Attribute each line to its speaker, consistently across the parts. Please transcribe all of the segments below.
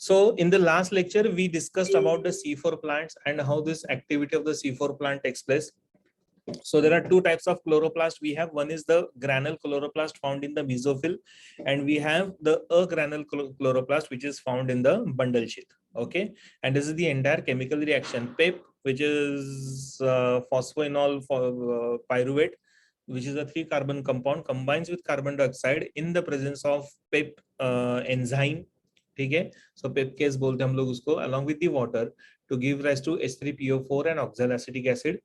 Speaker 1: So in the last lecture, we discussed about the C4 plants and how this activity of the C4 plant takes place. So there are two types of chloroplast we have. One is the granule chloroplast found in the mesophyll, and we have the agranule chloroplast which is found in the bundle sheath. Okay, and this is the entire chemical reaction. PEP, which is phosphoenol pyruvate, which is a 3-carbon compound, combines with carbon dioxide in the presence of PEP enzyme. ठीक है, so PEPcase बोलते हैं हम लोग उसको, along with the water to give rise to H3PO4 and oxaloacetic acid.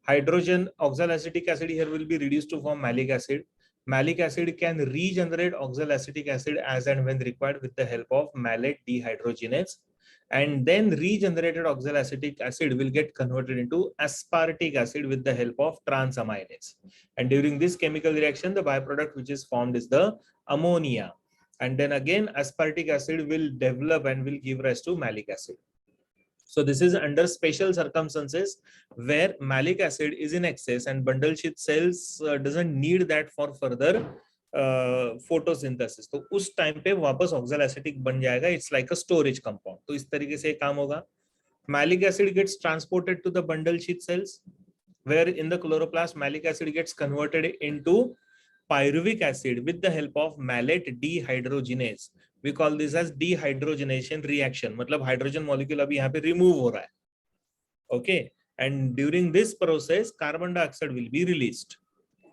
Speaker 1: Hydrogen oxaloacetic acid here will be reduced to form malic acid. Malic acid can regenerate oxaloacetic acid as and when required with the help of malate dehydrogenase. And then regenerated oxaloacetic acid will get converted into aspartic acid with the help of transaminase. And during this chemical reaction, the byproduct which is formed is the ammonia. And then again, aspartic acid will develop and will give rise to malic acid. So this is under special circumstances where malic acid is in excess and bundle sheath cells doesn't need that for further photosynthesis. तो उस time पे वापस oxaloacetic बन जाएगा. It's like a storage compound. तो इस तरीके से काम होगा. Malic acid gets transported to the bundle sheath cells, where in the chloroplast malic acid gets converted into pyruvic acid with the help of malate dehydrogenase. We call this as dehydrogenation reaction. मतलब hydrogen molecule अभी यहाँ पे remove हो रहा है. Okay, and during this process carbon dioxide will be released.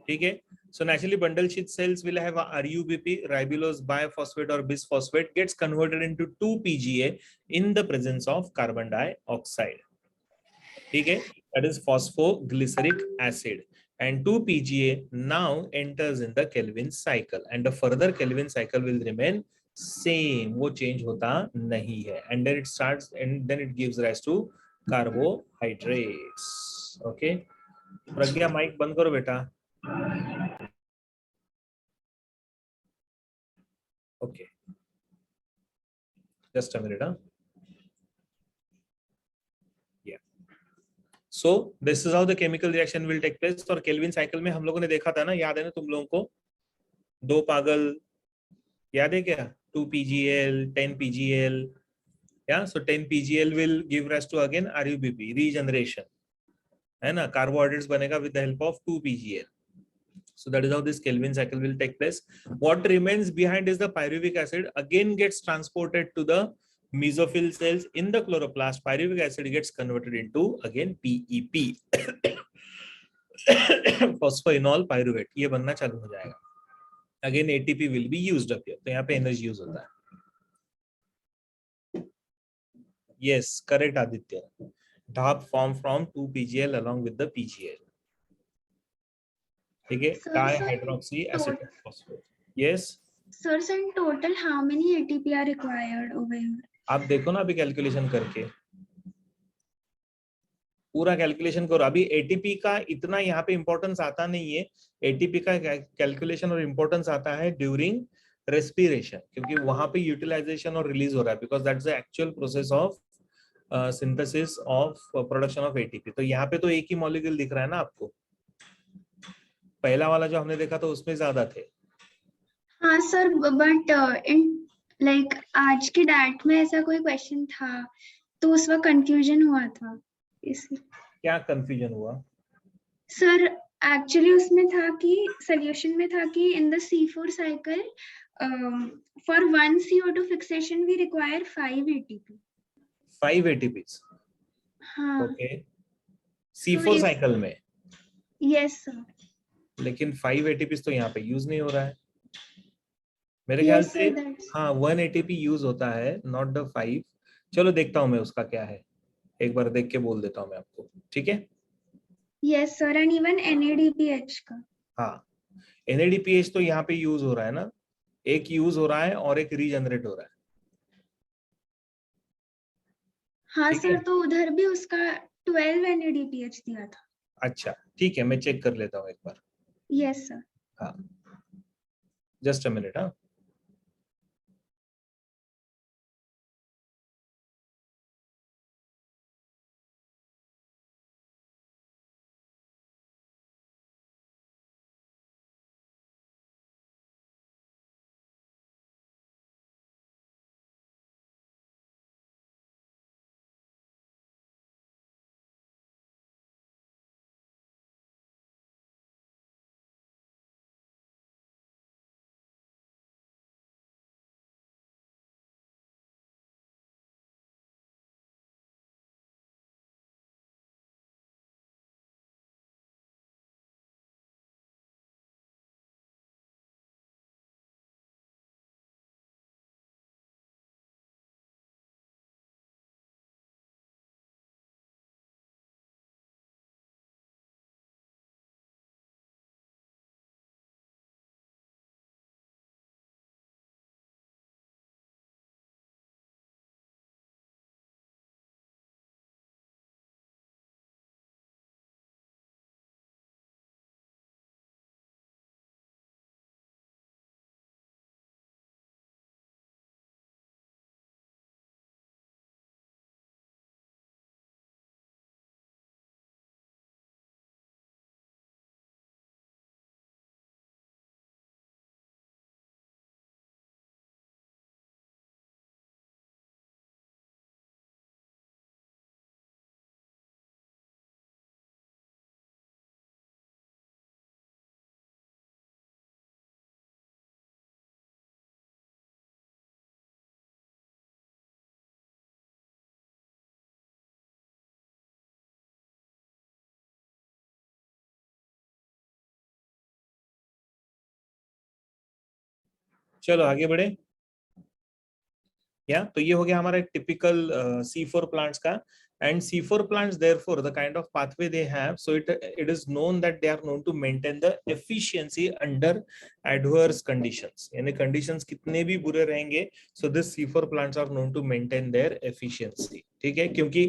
Speaker 1: ठीक है. So naturally bundle sheath cells will have a RUBP, ribulose biphosphate or bisphosphate, gets converted into 2-PGA in the presence of carbon dioxide. ठीक है. That is phosphoglyceric acid. And 2-PGA now enters in the Kelvin cycle, and the further Kelvin cycle will remain same. वो change होता नहीं है. And then it starts, and then it gives rise to carbohydrates. Okay. Pragya mic बंद करो बेटा. Okay. Just a minute. So this is how the chemical reaction will take place. और Kelvin cycle में हम लोगों ने देखा था ना, याद है ना तुम लोगों को, दो पागल याद है क्या? 2-PGL, 10-PGL. Yeah, so 10-PGL will give rise to again RUBP, regeneration. है ना, carbohydrates बनेगा with the help of 2-PGL. So that is how this Kelvin cycle will take place. What remains behind is the pyruvic acid, again gets transported to the mesophyll cells in the chloroplast. Pyruvic acid gets converted into again PEP, phosphoenol pyruvate. ये बनना चालू हो जाएगा. Again ATP will be used up here. तो यहाँ पे energy use होता है. Yes, correct Aditya. DAP formed from 2-PGL along with the PGL. ठीक है, dihydroxy acetate phosphate. Yes.
Speaker 2: Sir, in total, how many ATP are required over here?
Speaker 1: आप देखो ना अभी कैलकुलेशन करके, पूरा कैलकुलेशन करो. अभी एटीपी का इतना यहाँ पे इंपॉर्टेंस आता नहीं है. एटीपी का कैलकुलेशन और इंपॉर्टेंस आता है ड्यूरिंग रेस्पिरेशन, क्योंकि वहां पे यूटिलाइजेशन और रिलीज हो रहा है, because that's the actual process of synthesis of production of ATP. तो यहाँ पे तो एक ही मॉलिक्यूल दिख रहा है ना आपको. पहला वाला जो हमने देखा था उसमें ज्यादा थे.
Speaker 2: हाँ सर, बट इन लाइक आज की डाइट में ऐसा कोई क्वेश्चन था तो उस वक्त कंफ्यूजन हुआ था.
Speaker 1: क्या कंफ्यूजन हुआ
Speaker 2: सर? एक्चुअली उसमें था कि सोल्यूशन में था कि in the C4 cycle for 1 CO2 fixation we require 5 ATP.
Speaker 1: 5 ATPs.
Speaker 2: हाँ.
Speaker 1: ओके. C4 साइकिल में.
Speaker 2: Yes sir.
Speaker 1: लेकिन 5 ATPs तो यहाँ पे यूज नहीं हो रहा है मेरे ख्याल से. हाँ, 1 ATP यूज होता है, नॉट द 5. चलो देखता हूँ मैं उसका क्या है, एक बार देख के बोल देता हूँ मैं आपको. ठीक है.
Speaker 2: Yes sir. And even NADPH का.
Speaker 1: हाँ, NADPH तो यहाँ पे यूज हो रहा है ना, एक यूज हो रहा है और एक रीजनरेट हो रहा है.
Speaker 2: हाँ सर, तो उधर भी उसका 12 NADPH दिया था.
Speaker 1: अच्छा ठीक है, मैं चेक कर लेता हूँ एक बार.
Speaker 2: Yes sir.
Speaker 1: हाँ, जस्ट अ मिनट. हाँ. चलो आगे बढ़े। या तो ये हो गया हमारा एक टिपिकल C4 प्लांट्स का। And C4 plants, therefore, the kind of pathway they have, so it is known that they are known to maintain the efficiency under adverse conditions. यानी conditions कितने भी बुरे रहेंगे, so this C4 plants are known to maintain their efficiency. ठीक है, क्योंकि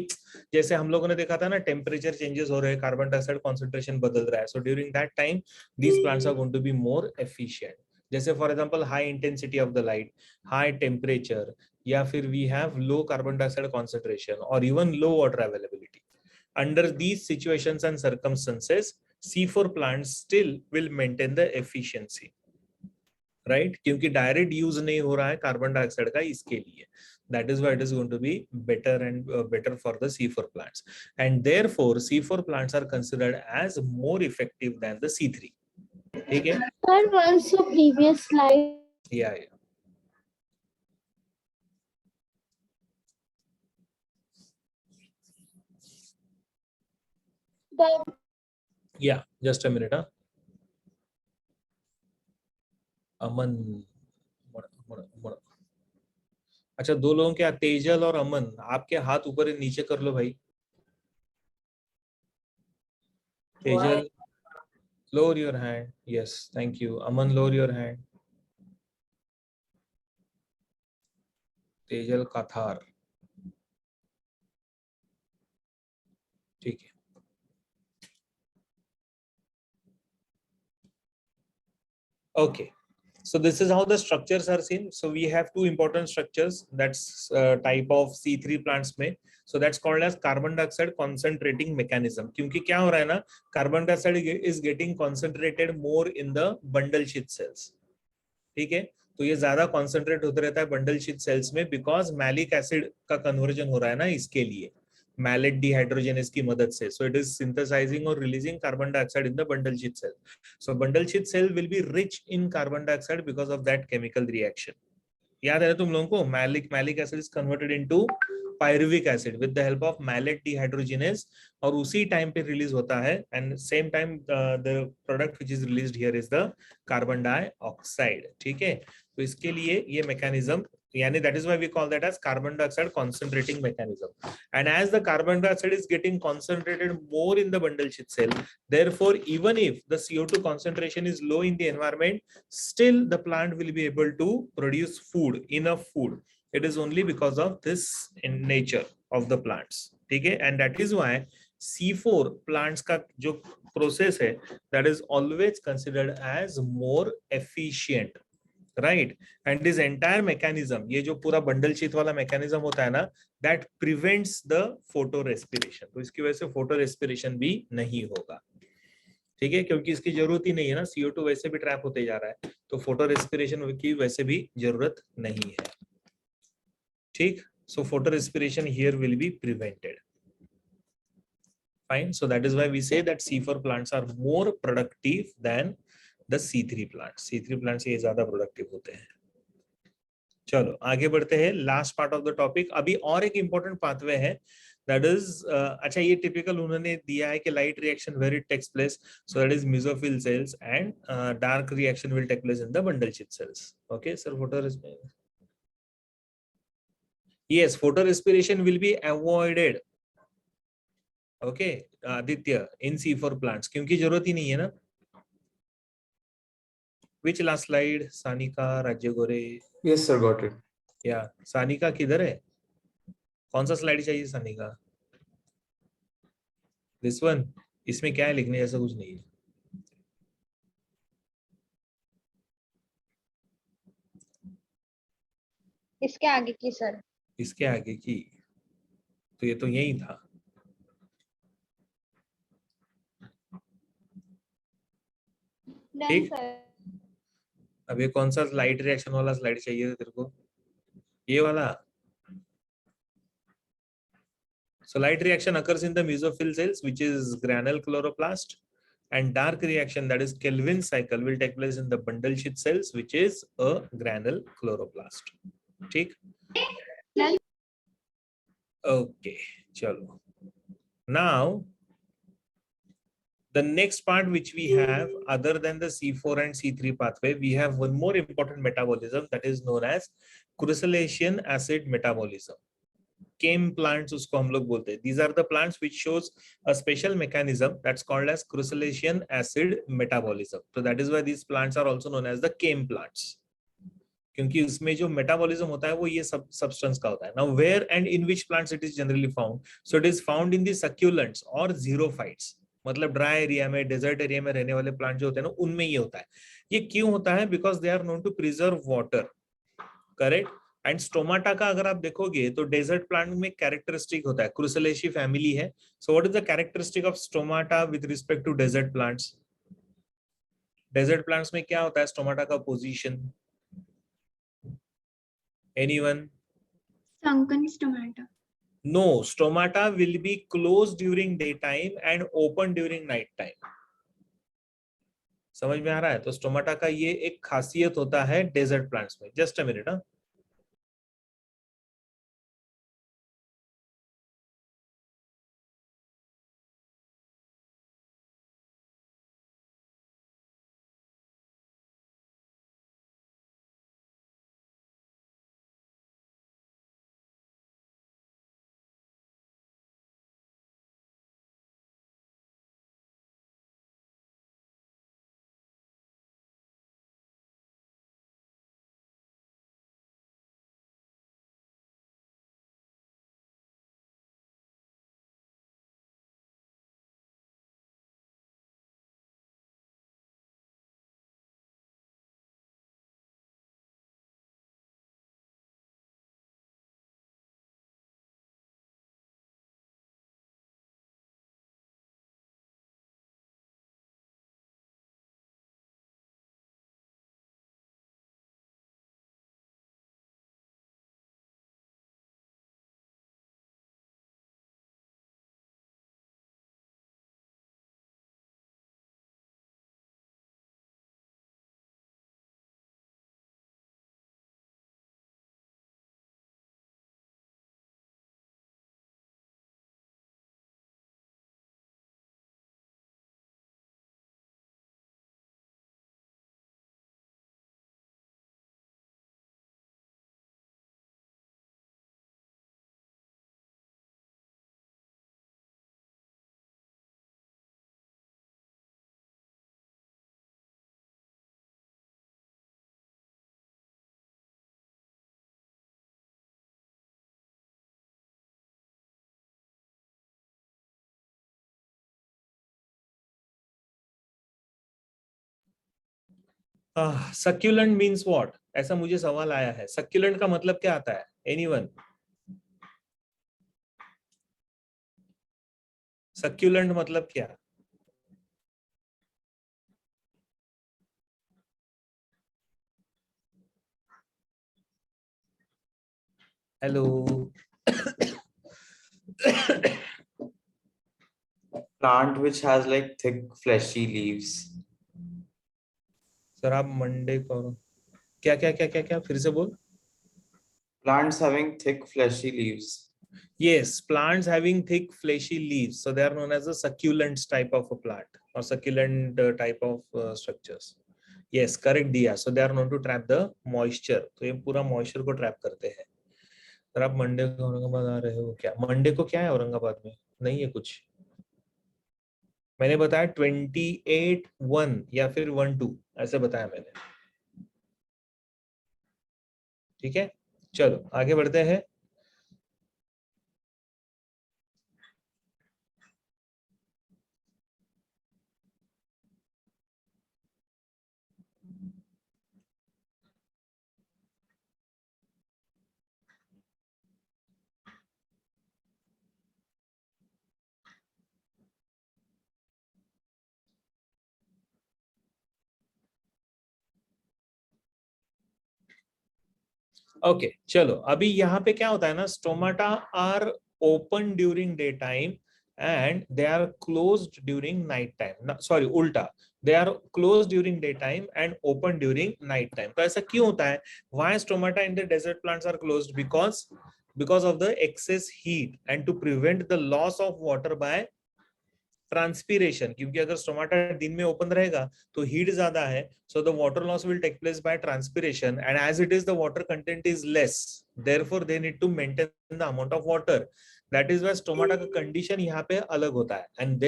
Speaker 1: जैसे हम लोगों ने देखा था ना, टेम्परेचर चेंजेस हो रहे हैं, कार्बन डाइऑक्साइड कॉन्सेंट्रेशन बदल रहा है, so during that time these plants are going to be more efficient. जैसे for example high intensity of the light, high temperature, या फिर we have low carbon dioxide concentration और even low water availability. Under these situations and circumstances C4 plant still will maintain the efficiency, right, क्योंकि direct use नहीं हो रहा है carbon dioxide का इसके लिए. That is why it is going to be better and better for the C4 plants, and therefore C4 plants are considered as more effective than the C3. ठीक है.
Speaker 3: Sir, once your previous slide.
Speaker 1: Yeah. Yeah, just a minute. अमन, अच्छा, दो लोगों के, तेजल और अमन, आपके हाथ ऊपर नीचे कर लो भाई. Tejal, lower your hand. Yes, thank you. Aman, lower your hand. Tejal काथार, ठीक है. Okay, so this is how the structures are seen. So we have two important structures, that's type of C3 plants में. So that's called as carbon dioxide concentrating mechanism. क्योंकि क्या हो रहा है ना, carbon dioxide is getting concentrated more in the bundle sheath cells. ठीक है, तो ये ज्यादा कॉन्सेंट्रेट होता रहता है बंडल शीथ सेल्स में, बिकॉज मैलिक एसिड का कन्वर्जन हो रहा है ना इसके लिए, मैलेट डिहाइड्रोजनेस की मदद से. सो इट इज सिंथेसाइजिंग और releasing carbon dioxide in the bundle sheath cell. So bundle sheath cell will be rich in carbon dioxide because of that chemical reaction. याद है तुम लोगों को, malic acid is converted into pyruvic acid with the help of malate dehydrogenase, और उसी time पे release होता है. And same time the product which is released here is the carbon dioxide. ठीक है, तो इसके लिए ये मैकेनिज्म, यानी that is why we call that as carbon dioxide concentrating mechanism. And as the carbon dioxide is getting concentrated more in the bundle sheath cell, therefore even if the CO2 concentration is low in the environment, still the plant will be able to produce food, enough food. It is only because of this in nature of the plants. ठीक है, and that is why C4 plants का जो process है, that is always considered as more efficient. Right, and this entire mechanism, ये जो पूरा bundle sheath वाला mechanism होता है ना, that prevents the photo respiration. तो इसकी वजह से फोटो रेस्पिरेशन भी नहीं होगा. ठीक है, क्योंकि इसकी जरूरत ही नहीं है ना, CO2 वैसे भी ट्रैप होते जा रहा है, तो फोटो रेस्पिरेशन की वैसे भी जरूरत नहीं है. ठीक, so photo respiration here will be prevented. Fine, so that is why we say that C4 plants are more productive than the C3 plants. C3 plants ये ज्यादा प्रोडक्टिव होते हैं. चलो आगे बढ़ते हैं, last part of the topic. अभी और एक इंपॉर्टेंट पाथवे है, दैट इज अच्छा, ये टिपिकल उन्होंने दिया है कि light reaction where it takes place, so that is mesophyll cells, and dark reaction will take place in the bundle sheath cells. Okay sir, photo yes, photo respiration will be avoided. Okay Aditya, in C4 plants, क्योंकि जरूरत ही नहीं है ना. Which last slide? Sanika, राज्य गोरे.
Speaker 4: Yes, sir, got it.
Speaker 1: या सानिका किधर है, कौन सा स्लाइड चाहिए सानिका? This one. इसमें क्या है, लिखने जैसा कुछ नहीं है.
Speaker 3: इसके आगे की सर.
Speaker 1: इसके आगे की, तो ये तो यही था. ठीक, अब ये कौन सा लाइट रिएक्शन वाला स्लाइड चाहिए तेरे को, ये वाला. So light reaction occurs in the mesophyll cells, which is granule chloroplast, and dark reaction, that is Kelvin cycle, will take place in the bundle sheath cells, which is a granule chloroplast. ठीक, okay, चलो. Now The next part which we have, other than the C4 and C3 pathway, we have one more important metabolism that is known as crustacean acid metabolism. Came plants उसको हम लोग बोलते हैं. These are the plants which shows a special mechanism that's called as crustacean acid metabolism. So that is why these plants are also known as the came plants. क्योंकि उसमें जो metabolism होता है वो ये सब सब्सटेंस का होता है. Now where and in which plants it is generally found? So it is found in the succulents or xerophytes. मतलब ड्राई एरिया में, डेजर्ट एरिया में रहने वाले प्लांट जो होते हैं ना, उनमें ये होता है. ये क्यों होता है? Because they are known to preserve water. Correct. And stomata का अगर आप देखोगे तो डेजर्ट प्लांट में कैरेक्टरिस्टिक होता है, क्रुसेलेसी फैमिली है. So what is the characteristic of stomata with respect to desert plants? Desert plants में क्या होता है स्टोमाटा का position? Anyone?
Speaker 2: Sunken stomata.
Speaker 1: No, stomata will be closed during daytime and open during night time. समझ में आ रहा है? तो स्टोमाटा का ये एक खासियत होता है डेजर्ट प्लांट्स में. Just a minute. Succulent means what? ऐसा मुझे सवाल आया है. सक्यूलेंट का मतलब क्या आता है? एनीवन? सक्यूलेंट मतलब क्या? Hello.
Speaker 4: Plant which has like thick fleshy leaves.
Speaker 1: Sir आप मंडे को क्या क्या क्या क्या क्या फिर से बोल.
Speaker 4: Plants having thick fleshy leaves.
Speaker 1: Yes, plants having thick fleshy leaves, so they are known as a succulent type of a plant or succulent type of structures. Yes, correct दिया. So they are known to trap the moisture. तो ये पूरा moisture को trap करते हैं. Sir आप Monday को औरंगाबाद आ रहे हो क्या? मंडे को क्या है औरंगाबाद में? नहीं है कुछ. मैंने बताया 28-1 या फिर 1-2 ऐसे बताया मैंने. ठीक है, चलो आगे बढ़ते हैं. ओके चलो, अभी यहाँ पे क्या होता है ना, stomata are open during day time and they are closed during night time. No, sorry, उल्टा. They are closed during daytime and open during night time. तो ऐसा क्यों होता है? Why stomata in the desert plants are closed? Because of the excess heat and to prevent the loss of water by transpiration, क्योंकि अगर stomata दिन में open रहेगा तो हीट ज्यादा है, so the water loss will take place by transpiration, and as it is the water content is less, therefore they need to maintain the amount of water. That is why stomata का condition यहाँ पे अलग होता है, and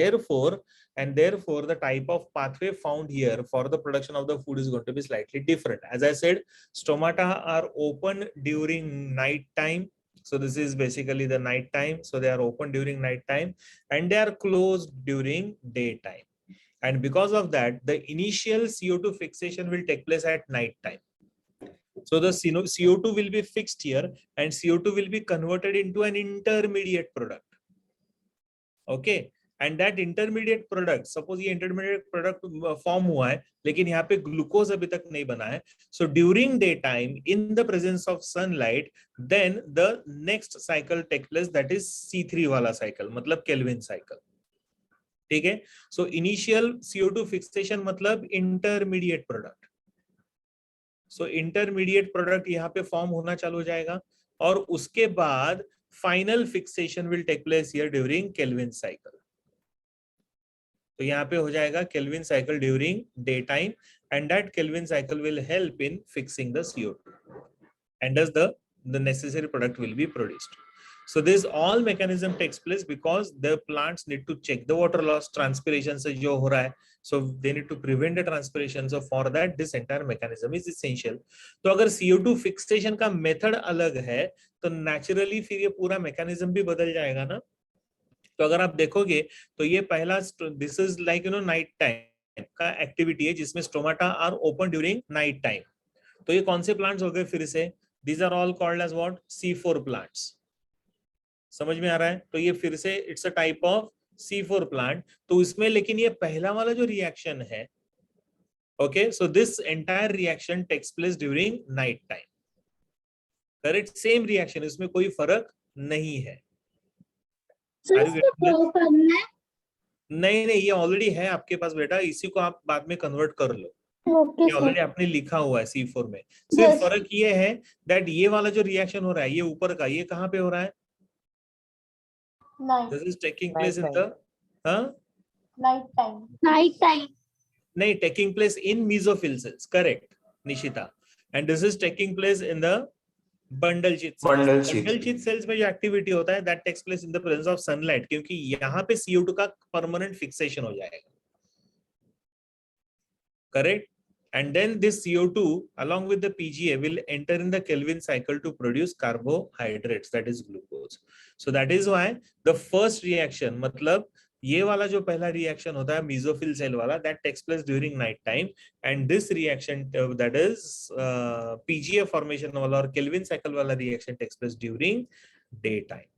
Speaker 1: therefore the type of pathway found here for the production of the food is going to be slightly different. As I said, stomata are open during night time. So this is basically the night time. So they are open during night time and they are closed during daytime. And because of that, the initial CO2 fixation will take place at night time. So the CO2 will be fixed here and CO2 will be converted into an intermediate product. Okay. And that intermediate product, suppose ये intermediate product form हुआ है लेकिन यहाँ पे glucose अभी तक नहीं बना है, so during daytime in the presence of sunlight then the next cycle takes place, that is C3 वाला cycle, मतलब Kelvin cycle. ठीक है. So initial CO2 fixation मतलब intermediate product. So intermediate product यहाँ पे form होना चालू हो जाएगा और उसके बाद final fixation will take place here during Kelvin cycle. तो यहाँ पे हो जाएगा Kelvin cycle during daytime and that Kelvin cycle will help in fixing the CO2 and thus the necessary product will be produced. So this all mechanism takes place because the plants need to check the water loss, transpiration से जो हो रहा है, so they need to prevent the transpiration. So for that this entire mechanism is essential. तो अगर CO2 fixation का method अलग है तो naturally फिर ये पूरा mechanism भी बदल जाएगा ना. तो अगर आप देखोगे तो ये पहला this is like night time का एक्टिविटी है जिसमें stomata are open during night time. तो ये कौन से प्लांट्स हो गए फिर से, these are all called as what, C4 plants. समझ में आ रहा है. तो ये फिर से it's a type of C4 plant. तो इसमें लेकिन ये पहला वाला जो रिएक्शन है, okay, so this entire reaction takes place during night time. Correct, same reaction, इसमें कोई फर्क नहीं है. नहीं ये ऑलरेडी है आपके पास बेटा, इसी को आप बाद में कन्वर्ट कर लो. ये ऑलरेडी आपने लिखा हुआ है C4 में. सिर्फ फर्क ये है दैट ये वाला जो रिएक्शन हो रहा है ये ऊपर का, ये कहाँ पे हो रहा है? This is taking place in the
Speaker 3: night time
Speaker 1: नहीं, taking place in mesophyll cells. Correct Nishita. And this is taking place in the bundle sheath cells में जो एक्टिविटी होता है that takes place in the presence of sunlight, क्योंकि यहाँ पे CO2 का permanent fixation हो जाएगा. Correct. And then this CO2 along with the PGA will enter in the Kelvin cycle to produce carbohydrates, that is glucose. So that is why the first reaction, मतलब ये वाला जो पहला reaction होता है mesophyll cell वाला, that takes place during night time, and this reaction that is PGA formation वाला और Kelvin cycle वाला reaction takes place during daytime.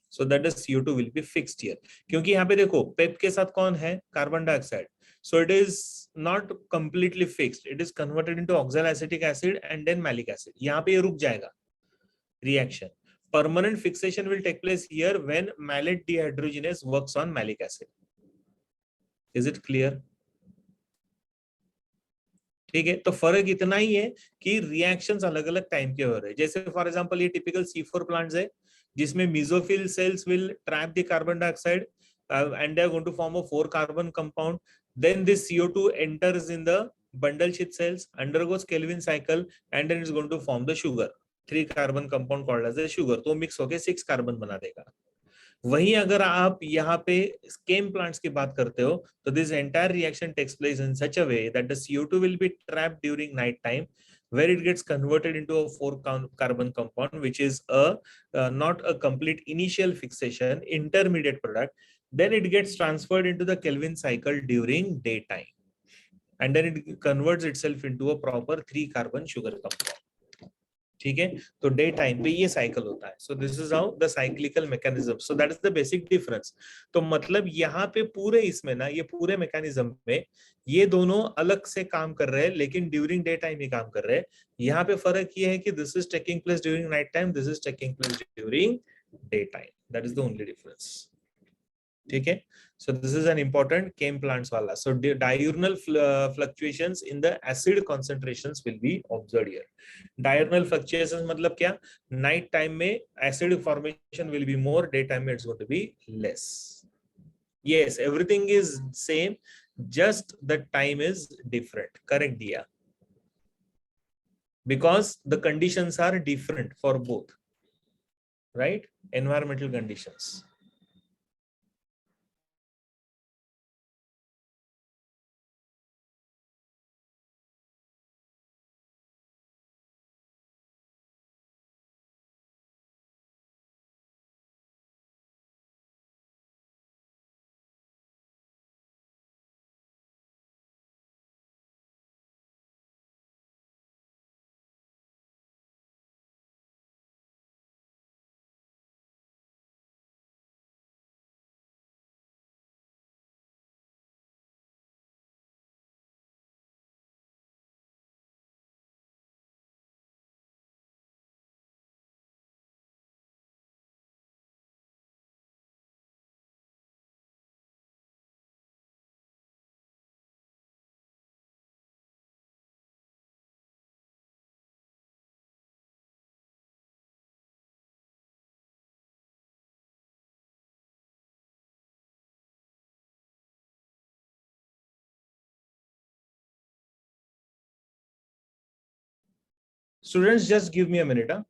Speaker 1: So that the CO2 will be fixed here. क्योंकि यहाँ पे देखो पेप के साथ कौन है, carbon dioxide. So it is not completely fixed. It is converted into oxaloacetic acid and then malic acid. यहाँ पे ये रुक जाएगा reaction. Permanent fixation will take place here when malate dehydrogenase works on malic acid. Is it clear? ठीक है. तो फर्क इतना ही है कि रिएक्शंस अलग अलग टाइम के हो रहे हैं. जैसे फॉर एग्जांपल ये टिपिकल C4 प्लांट्स है जिसमें mesophyll cells will trap the carbon dioxide and they are going to form a 4 carbon compound. Then this CO2 enters in the bundle sheath cells, undergoes Kelvin cycle, and then it's going to form the sugar, 3 carbon compound called as the sugar. तो mix होके 6 carbon बना देगा. वहीं अगर आप यहाँ पे केम plants की बात करते हो तो this entire reaction takes place in such a way that the CO2 will be trapped during night time, where it gets converted into a 4 carbon compound, which is not a complete initial fixation, intermediate product. Then it gets transferred into the Kelvin cycle during daytime, and then it converts itself into a proper 3 carbon sugar compound. ठीक है. तो day time पे ये cycle होता है. सो this is how the cyclical mechanism. So that is the basic difference. तो मतलब यहाँ पे पूरे इसमें ना, ये पूरे मैकेनिज्म में ये दोनों अलग से काम कर रहे हैं लेकिन ड्यूरिंग डे टाइम ही काम कर रहे हैं. यहाँ पे फर्क ये है कि this is taking place during night time, this is taking place during day time. That is the only difference. ठीक है. So this is an important chem plants wala. So diurnal fluctuations in the acid concentrations will be observed here. Diurnal fluctuations मतलब क्या, night time में acid formation will be more, day time में it's going to be less. Yes, everything is same, just the time is different. Correct, Dia. Because the conditions are different for both, right? Environmental conditions. Students, just give me a minute. Huh?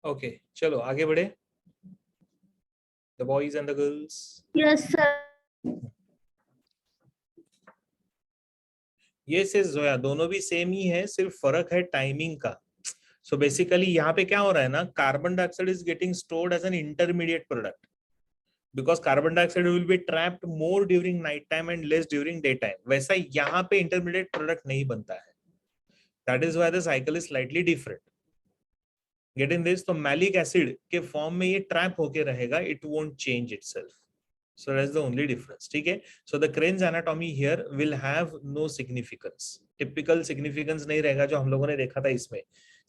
Speaker 1: Okay, chalo, आगे बढ़े. The boys and the girls.
Speaker 3: Yes, sir.
Speaker 1: ये से जोया दोनों भी same ही है, सिर्फ फर्क है टाइमिंग का. सो बेसिकली यहाँ पे क्या हो रहा है ना, carbon dioxide is getting stored as an intermediate product because carbon dioxide will be trapped more during night time and less during day time. वैसा यहाँ पे इंटरमीडिएट प्रोडक्ट नहीं बनता है. That is why the cycle is slightly different. Get in this. तो malic acid के form में ये ट्रैप होके रहेगा, it won't change itself. So that's the only difference. ठीक है. So the Crane's anatomy here will have no significance. Typical significance नहीं रहेगा जो हम लोगों ने देखा था इसमें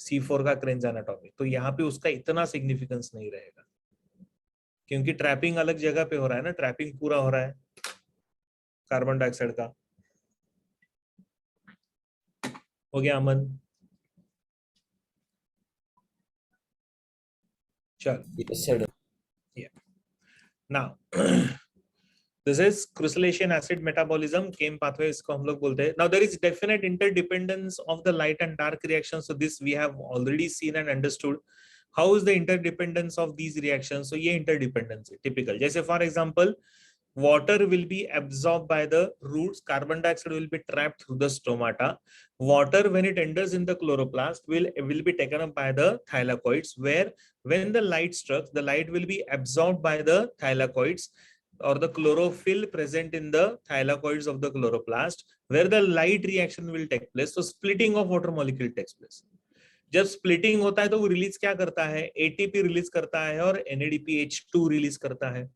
Speaker 1: C4 का Crane's anatomy. तो यहाँ पे उसका इतना significance नहीं रहेगा क्योंकि ट्रैपिंग अलग जगह पे हो रहा है ना. ट्रैपिंग पूरा हो रहा है कार्बन डाइऑक्साइड का. हो गया अमन? चल.
Speaker 5: Yes, sir.
Speaker 1: Now this is crucellation acid metabolism, chem pathway इसको हम लोग बोलते हैं. Now there is definite interdependence of the light and dark reactions. So this we have already seen and understood. How is the interdependence of these reactions? So ये interdependence है typical. जैसे for example, water will be absorbed by the roots, carbon dioxide will be trapped through the stomata. Water, when it enters in the chloroplast, will be taken up by the thylakoids, where when the light strikes, the light will be absorbed by the thylakoids or the chlorophyll present in the thylakoids of the chloroplast, where the light reaction will take place. So splitting of water molecule takes place. जब splitting होता है तो वो release क्या करता है? ATP release करता है और NADPH2 रिलीज करता है.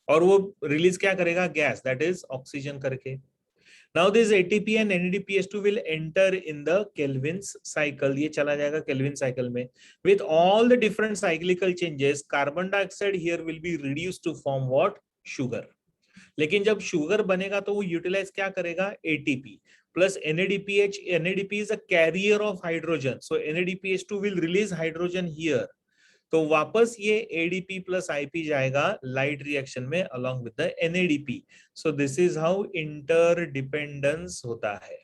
Speaker 1: और वो रिलीज क्या करेगा? गैस, दैट इज ऑक्सीजन करके. Now this ATP and NADPH2 will enter in the Kelvin's cycle. ये चला जाएगा Kelvin cycle में. With all the different cyclical changes, carbon dioxide here will be reduced to form what? Sugar. लेकिन जब sugar बनेगा तो वो यूटिलाइज क्या करेगा? ATP plus NADPH. NADP is a carrier of hydrogen, so NADPH2 will release hydrogen here. तो वापस ये ADP plus IP जाएगा लाइट रिएक्शन में along with the NADP. So this is how interdependence होता है.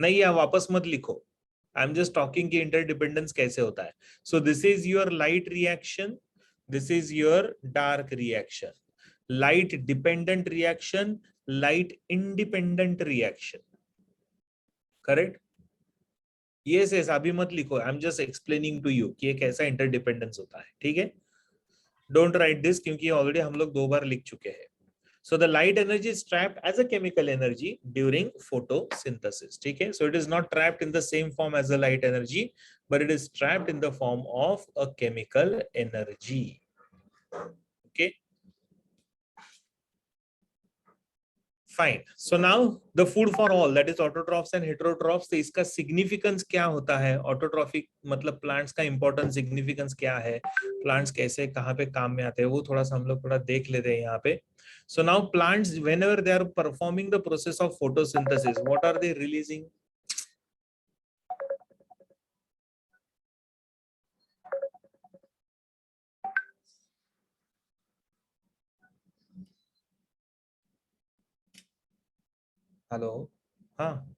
Speaker 1: नहीं, या वापस मत लिखो. I'm just talking कि interdependence कैसे होता है. So this is your light reaction. This is your dark reaction. Light dependent reaction, light independent reaction. Correct? Yes, yes, अभी मत लिखो. I'm just explaining to you कि ये कैसा interdependence होता है. ठीक है? Don't write this क्योंकि already हम लोग 2 बार लिख चुके हैं. So the light energy is trapped as a chemical energy during photosynthesis. ठीक है? So it is not trapped in the same form as the light energy, but it is trapped in the form of a chemical energy. Okay? Fine. So now the food for all, that is autotrophs and heterotrophs. तो इसका significance क्या होता है? Autotrophic मतलब plants का important significance क्या है? Plants कैसे कहाँ पे काम में आते हैं? वो थोड़ा सा हम लोग थोड़ा देख लेते हैं यहाँ पे. So now plants, whenever they are performing the process of photosynthesis, what are they releasing? Hello? हाँ.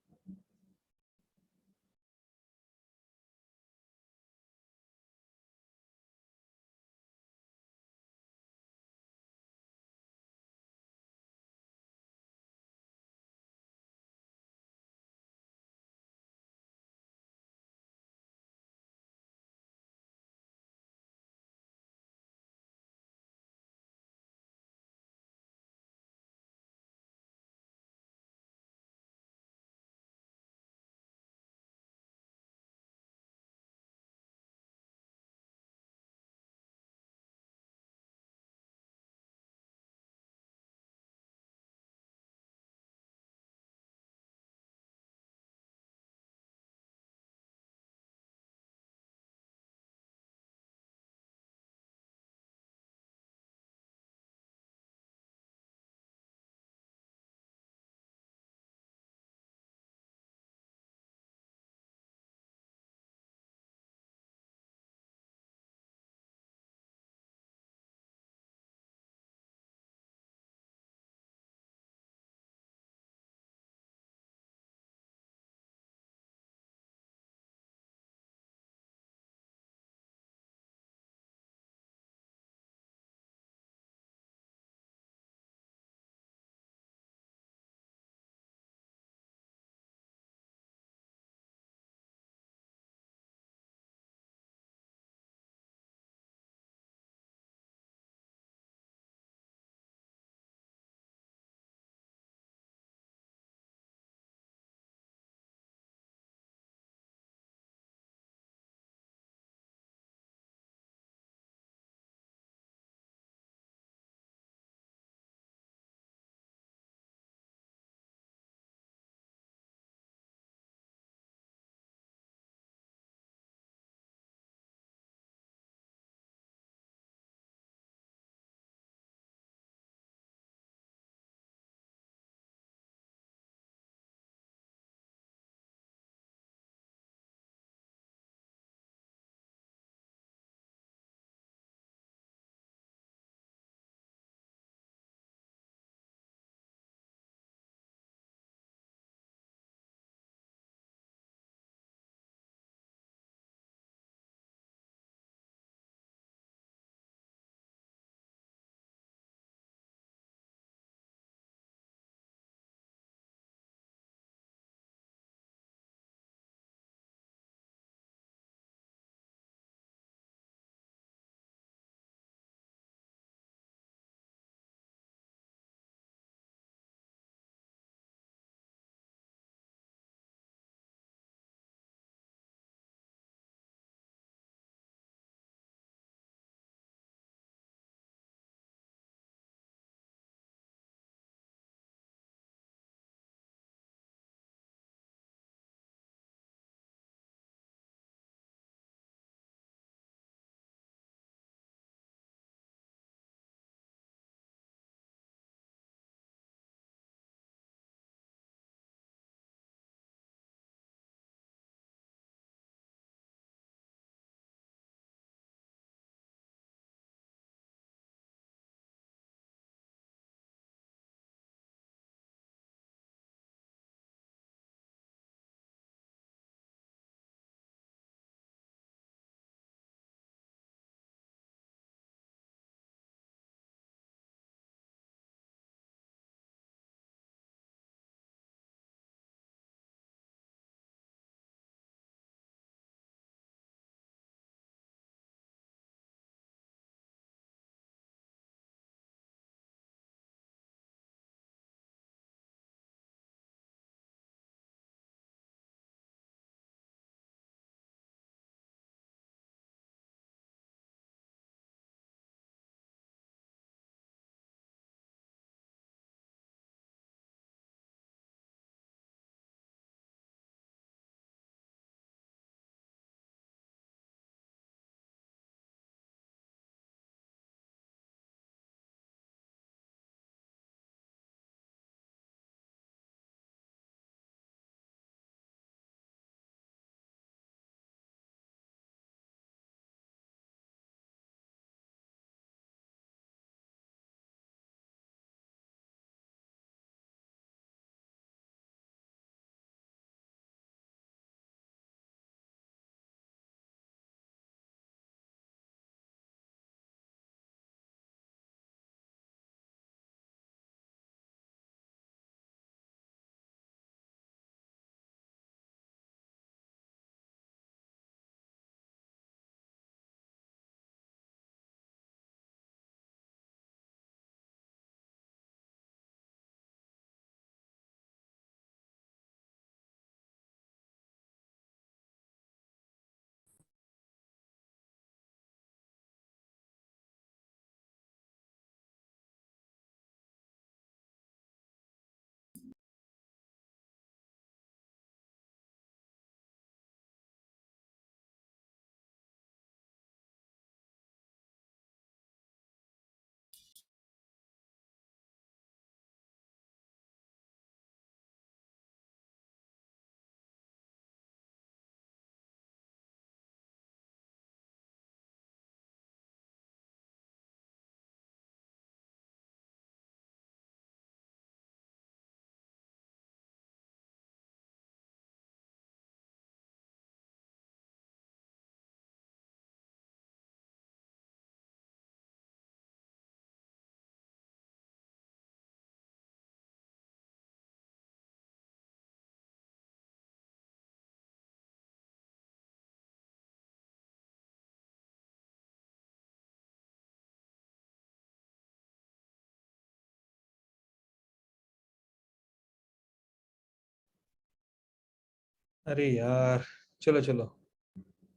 Speaker 1: अरे यार, चलो चलो,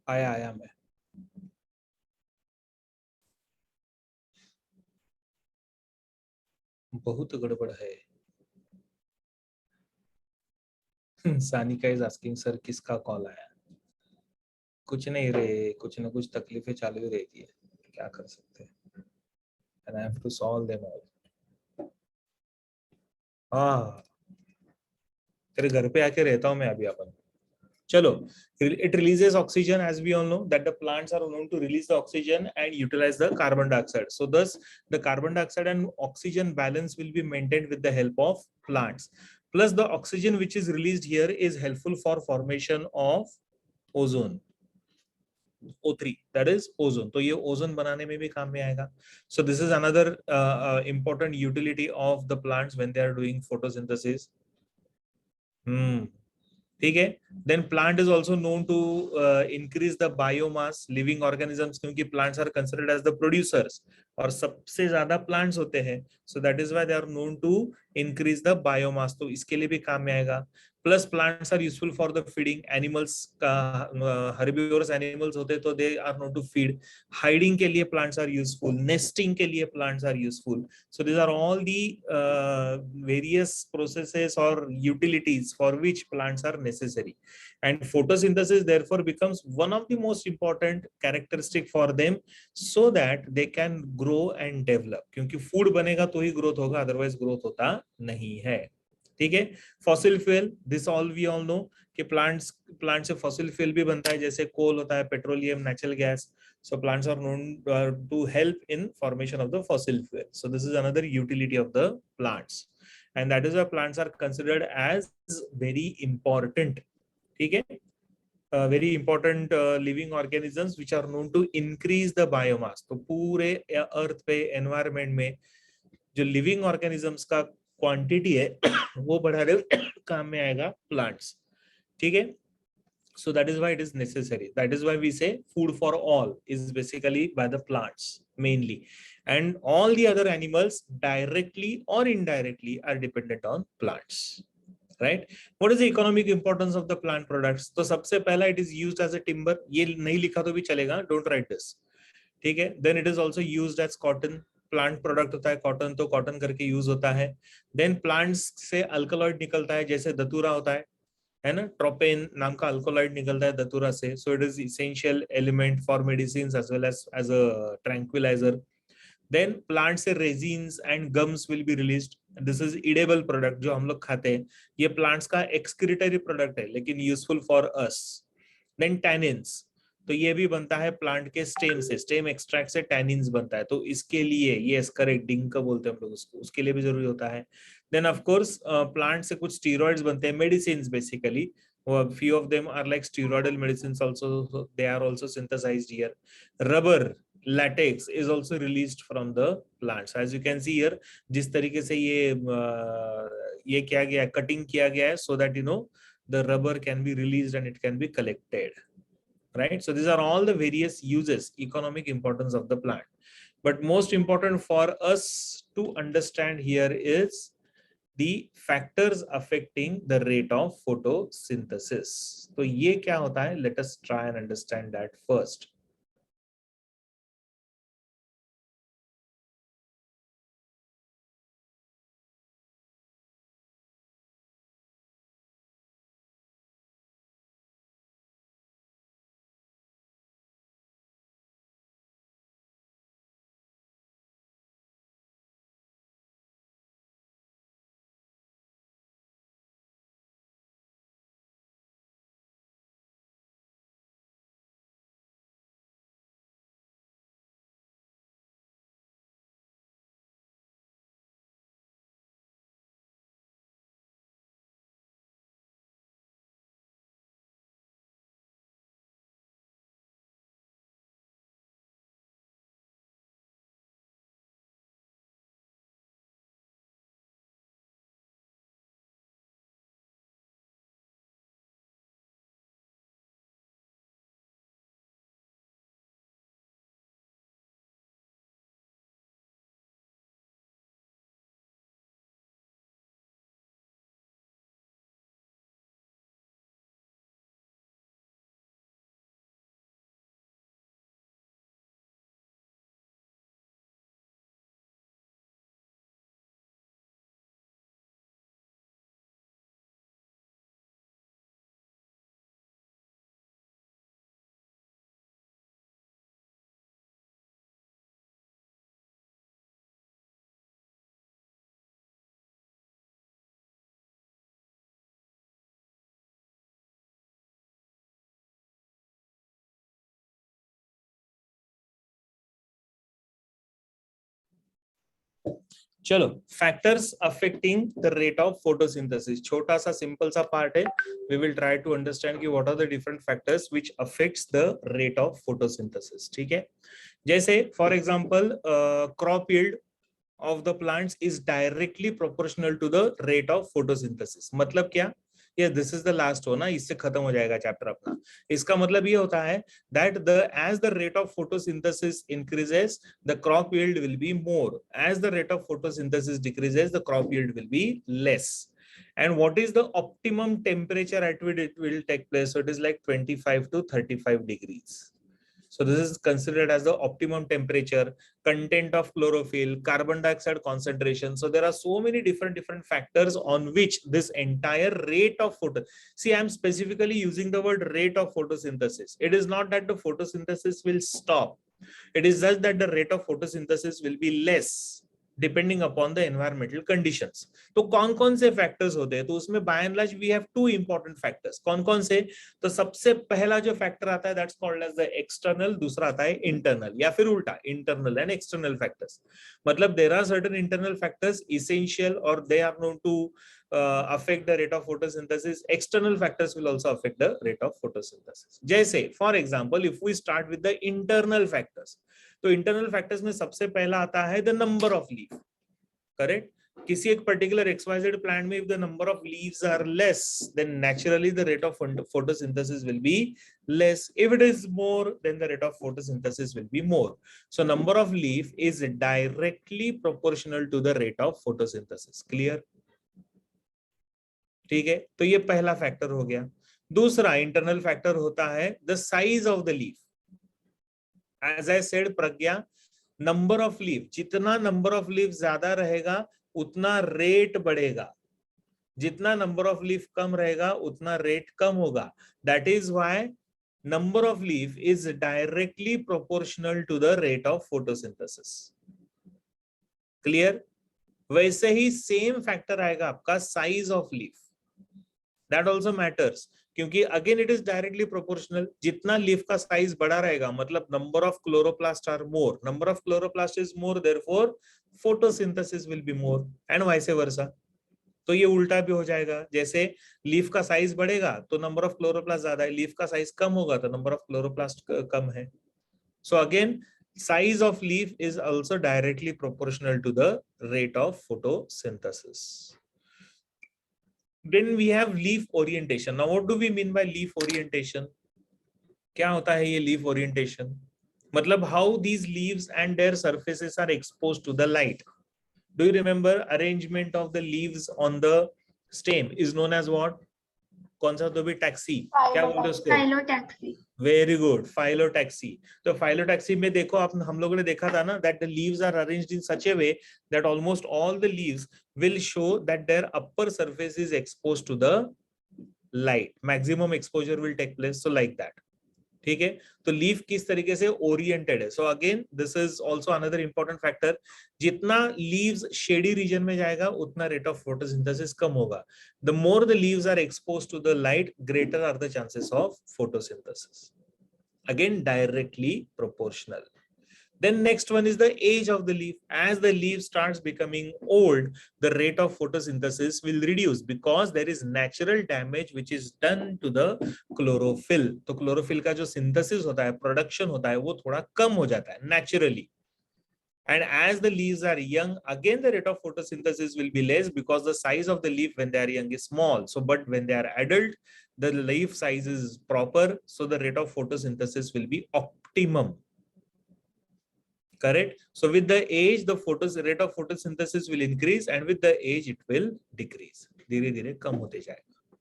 Speaker 1: आया आया मैं। बहुत गड़बड़ है। सानिका इज आस्किंग सर किसका कॉल आया। कुछ नहीं रे, कुछ ना कुछ तकलीफें चालू ही रहती है, क्या कर सकते हैं। And I have to solve them all. हाँ, तेरे घर पे आके रहता हूँ मैं अभी अपन। चलो, it releases oxygen, as we all know that the plants are known to release the oxygen and utilize the carbon dioxide. So thus the carbon dioxide and oxygen balance will be maintained with the help of plants. Plus the oxygen which is released here is helpful for formation of ozone, O3, that is ozone. तो ये ozone बनाने में भी काम में आएगा. So this is another important utility of the plants when they are doing photosynthesis. ठीक है. Then plant is also known to increase the biomass, living organisms, क्योंकि plants are considered as the producers और सबसे ज्यादा plants होते हैं. So that is why they are known to increase the biomass, तो इसके लिए भी काम में आएगा. Plus plants are useful for the feeding animals का, हर्बिवोरस एनिमल्स होते हैं तो they are known to feed. Hiding के लिए प्लांट्स आर यूजफुल, नेस्टिंग के लिए plants are useful. So these are all the various processes or utilities for which plants are necessary, and photosynthesis therefore becomes one of the most important characteristic for them, so that they can grow and develop. क्योंकि food बनेगा तो ही growth होगा, otherwise growth होता नहीं है. ठीक है. Fossil fuel, this all we all know कि प्लांट से फॉसिल फ्यूल भी बनता है, जैसे कोल होता है, petroleum, natural gas. So plants are known to help in formation of the fossil fuel. So this is another utility of the plants, and that is why plants are considered as very important. ठीक है. Very important living organisms which are known to increase the biomass. तो पूरे अर्थ पे, environment में जो living organisms का quantity है वो बढ़ाने काम में आएगा प्लांट्स. ठीक है. So that is why it is necessary. That is why we say food for all is basically by the plants mainly, and all the other animals directly or indirectly are dependent on plants. Right? What is the economic importance of the plant products? तो सबसे पहला it is used as a timber. ये नहीं लिखा तो भी चलेगा, don't write this. ठीक है. Then it is also used as cotton. Plant product होता है कॉटन, तो कॉटन करके यूज होता है. देन प्लांट्स से अल्कलॉइड निकलता है, जैसे दतूरा होता है ना, ट्रोपेन नाम का अल्कोलॉइड निकलता है दतूरा से. So it is essential element for medicine as well as a tranquilizer. Then plant से resins and gums will be released. This is edible product जो हम लोग खाते हैं. ये प्लांट्स का एक्सक्रीटरी प्रोडक्ट है लेकिन useful for us. Then tannins, तो ये भी बनता है प्लांट के स्टेम से, स्टेम एक्सट्रैक्ट से टैनिन्स बनता है, तो इसके लिए ये करेक्ट डिंक बोलते हैं हम लोग उसको, उसके लिए भी जरूरी होता है. देन ऑफ कोर्स प्लांट से कुछ स्टीरॉइड्स बनते हैं, medicine basically. Few of them are like steroidal medicines also, so they are also synthesized here. Rubber, latex is also released from the plants. As you can see here, जिस तरीके से ये किया गया है, कटिंग किया गया है, so that you know the rubber can be released and it can be collected. Right? So these are all the various uses, economic importance of the plant. But most important for us to understand here is the factors affecting the rate of photosynthesis. तो ये क्या होता है? Let us try and understand that first. चलो, factors affecting the rate of photosynthesis, छोटा सा simple सा part है. We will try to understand कि what are the different factors which affects the rate of photosynthesis. ठीक है, जैसे for example crop yield of the plants is directly proportional to the rate of photosynthesis. मतलब क्या? ये this is the last हो ना, इससे खत्म हो जाएगा चैप्टर अपना. इसका मतलब ये होता है that the as the rate of photosynthesis increases, the crop yield will be more. As the rate of photosynthesis decreases, the crop yield will be less. And what is the optimum temperature at which it will take place? So it is like 25 to 35 degrees. So this is considered as the optimum temperature, content of chlorophyll, carbon dioxide concentration. So there are so many different factors on which this entire rate of see, I'm specifically using the word rate of photosynthesis. It is not that the photosynthesis will stop. It is just that the rate of photosynthesis will be less depending upon the environmental conditions. तो कौन कौन से factors होते हैं? तो उसमें by and large we have two important factors. कौन कौन से? तो सबसे पहला जो फैक्टर आता है that's called as the external, दूसरा आता है इंटरनल, या फिर उल्टा इंटरनल एंड एक्सटर्नल फैक्टर्स. मतलब there are certain internal factors essential और they are known to affect the rate of photosynthesis. External factors will also affect the rate of photosynthesis. जैसे for example, if we start with the internal factors, तो internal factors में सबसे पहला आता है the number of leaf. Correct? किसी एक particular XYZ plant में if the number of leaves are less, then naturally the rate of photosynthesis will be less. If it is more, then the rate of photosynthesis will be more. So number of leaf is directly proportional to the rate of photosynthesis. Clear? ठीक है, तो ये पहला factor हो गया. दूसरा internal factor होता है the size of the leaf. As I said, Pragya, number of leaf, जितना नंबर ऑफ लीफ ज्यादा रहेगा उतना रेट बढ़ेगा, जितना नंबर ऑफ लीफ कम रहेगा उतना रेट कम होगा. That is why number of leaf is directly proportional to the rate of photosynthesis. Clear? वैसे ही सेम फैक्टर आएगा आपका size of leaf. That also matters, क्योंकि again it is directly proportional. जितना लीफ का साइज बड़ा रहेगा मतलब number of chloroplast are more, number of chloroplast is more, therefore photosynthesis will be more and vice versa. तो ये उल्टा भी हो जाएगा. जैसे लीफ का साइज बढ़ेगा तो नंबर ऑफ क्लोरोप्लास्ट ज्यादा है, लीफ का साइज कम होगा तो नंबर ऑफ क्लोरोप्लास्ट कम है. So again size of leaf is also directly proportional to the rate of photosynthesis. Then we have leaf orientation. Now what do we mean by leaf orientation? क्या होता है ये leaf orientation? मतलब how these leaves and their surfaces are exposed to the light. Do you remember arrangement of the leaves on the stem is known as what? कौन सा? तो भी taxi, क्या बोलते हैं उसको?
Speaker 2: Phyllotaxy.
Speaker 1: Very good, phyllotaxy. तो फाइलोटैक्सी में देखो आप, हम लोगों ने देखा था ना that the leaves are arranged in such a way that almost all the leaves will show that their upper surface is exposed to the light. Maximum exposure will take place. So like that. ठीक है, तो leaf किस तरीके से oriented है. So again this is also another important factor. जितना leaves shady region में जाएगा उतना रेट ऑफ फोटोसिंथेसिस कम होगा. The more the leaves are exposed to the light, greater are the chances of photosynthesis. Again directly proportional. Then next one is the age of the leaf. As the leaf starts becoming old, the rate of photosynthesis will reduce because there is natural damage which is done to the chlorophyll. तो chlorophyll का जो synthesis होता है, production होता है, वो थोड़ा कम हो जाता है naturally. And as the leaves are young, again the rate of photosynthesis will be less because the size of the leaf when they are young is small. So, but when they are adult, the leaf size is proper. So the rate of photosynthesis will be optimum. Correct? So with the age, the rate of photosynthesis will increase, and with the age, it will decrease. धीरे धीरे कम होते जाएगा.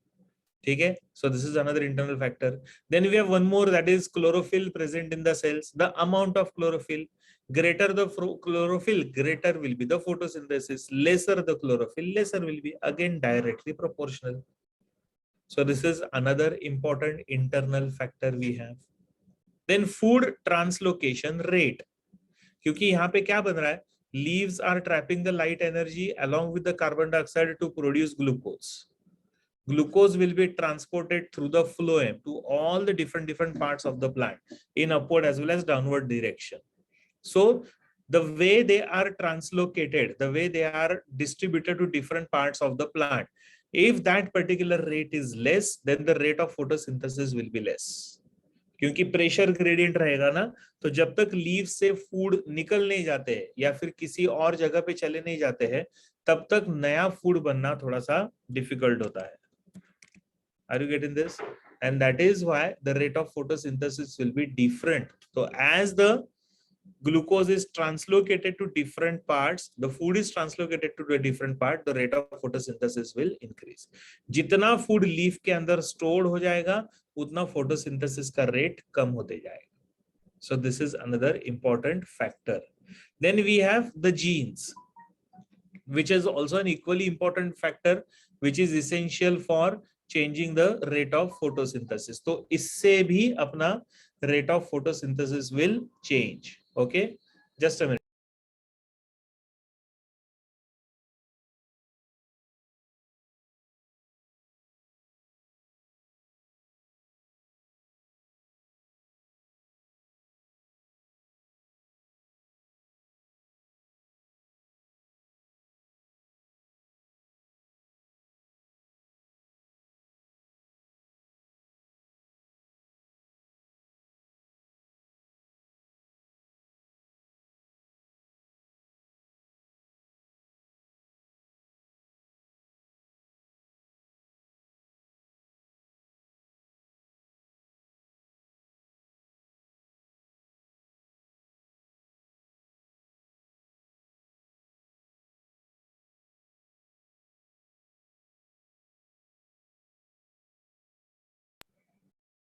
Speaker 1: ठीक है? So this is another internal factor. Then we have one more, that is chlorophyll present in the cells. The amount of chlorophyll. Greater the chlorophyll, greater will be the photosynthesis. Lesser the chlorophyll, lesser will be, again directly proportional. So this is another important internal factor we have. Then food translocation rate. क्योंकि यहाँ पे क्या बन रहा है? Leaves are trapping the light energy along with the carbon dioxide to produce glucose. Glucose will be transported through the phloem to all the different parts of the plant in upward as well as downward direction. So the way they are translocated, the way they are distributed to different parts of the plant, if that particular rate is less, then the rate of photosynthesis will be less. क्योंकि pressure gradient रहेगा ना, तो जब तक leave से food निकल नहीं जाते हैं या फिर किसी और जगह पे चले नहीं जाते हैं, तब तक नया फूड बनना थोड़ा सा डिफिकल्ट होता है. Are you getting this? And that is why the rate of photosynthesis will be different. So as the glucose is translocated to different parts, the food is translocated to a different part, the rate of photosynthesis will increase. जितना food leaf के अंदर stored हो जाएगा, उतना photosynthesis का rate कम होते जाएगा. So this is another important factor. Then we have the genes, which is also an equally important factor, which is essential for changing the rate of photosynthesis. तो इससे भी अपना rate of photosynthesis will change. Okay, just a minute.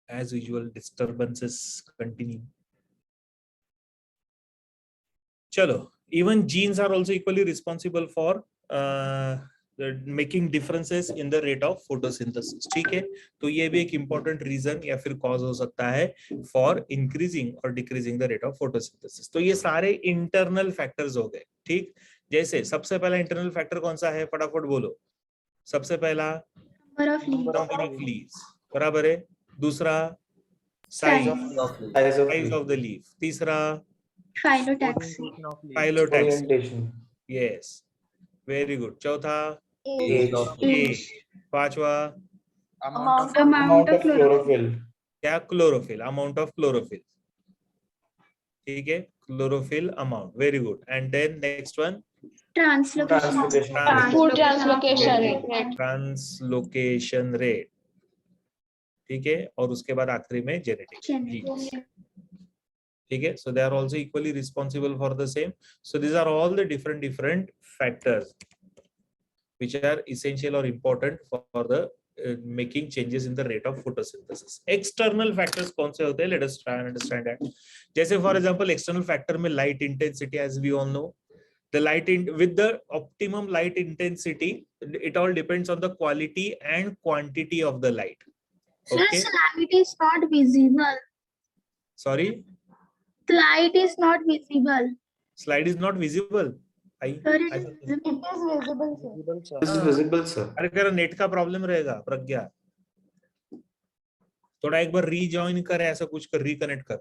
Speaker 1: As usual, disturbances continue. Chalo, even genes are also equally responsible for making differences in the rate of photosynthesis. ठीक है, तो ये भी एक important reason या फिर cause हो सकता है for increasing or decreasing the rate of photosynthesis. तो ये सारे internal factors हो गए. ठीक, जैसे सबसे पहला internal factor कौन सा है, फटाफट बोलो. सबसे पहला number of leaves, बराबर है. दूसरा size of the leaf. तीसरा
Speaker 2: Phyllotaxy.
Speaker 1: phyllotaxy.
Speaker 4: Orientation.
Speaker 1: Yes, very good. चौथा
Speaker 2: Age.
Speaker 1: पांचवा
Speaker 2: Amount of chlorophyll.
Speaker 1: क्या, क्लोरोफिल, अमाउंट ऑफ क्लोरोफिल. ठीक है, chlorophyll amount. Very good. And then next one
Speaker 2: Translocation.
Speaker 3: Food translocation rate.
Speaker 1: Translocation rate. ठीक है, और उसके बाद आखिरी में जेनेटिक्स. ठीक है, so they are also equally responsible for the same. So these are all the different factors which are essential or important for the making changes in the rate of photosynthesis. External factors कौन से होते हैं? Let us try and understand that. जैसे for example external factor में light intensity, as we all know, the with the optimum light intensity, it all depends on the quality and quantity of the light. Okay.
Speaker 3: Sir, light is not visible.
Speaker 1: Sorry,
Speaker 3: The light is not visible.
Speaker 1: slide is not visible.
Speaker 2: Sir, it is
Speaker 3: It is visible, sir.
Speaker 4: This is visible, sir.
Speaker 1: अरे तेरा net का problem रहेगा प्रज्ञा, थोड़ा एक बार rejoin कर, ऐसा कुछ कर, रिकनेक्ट कर.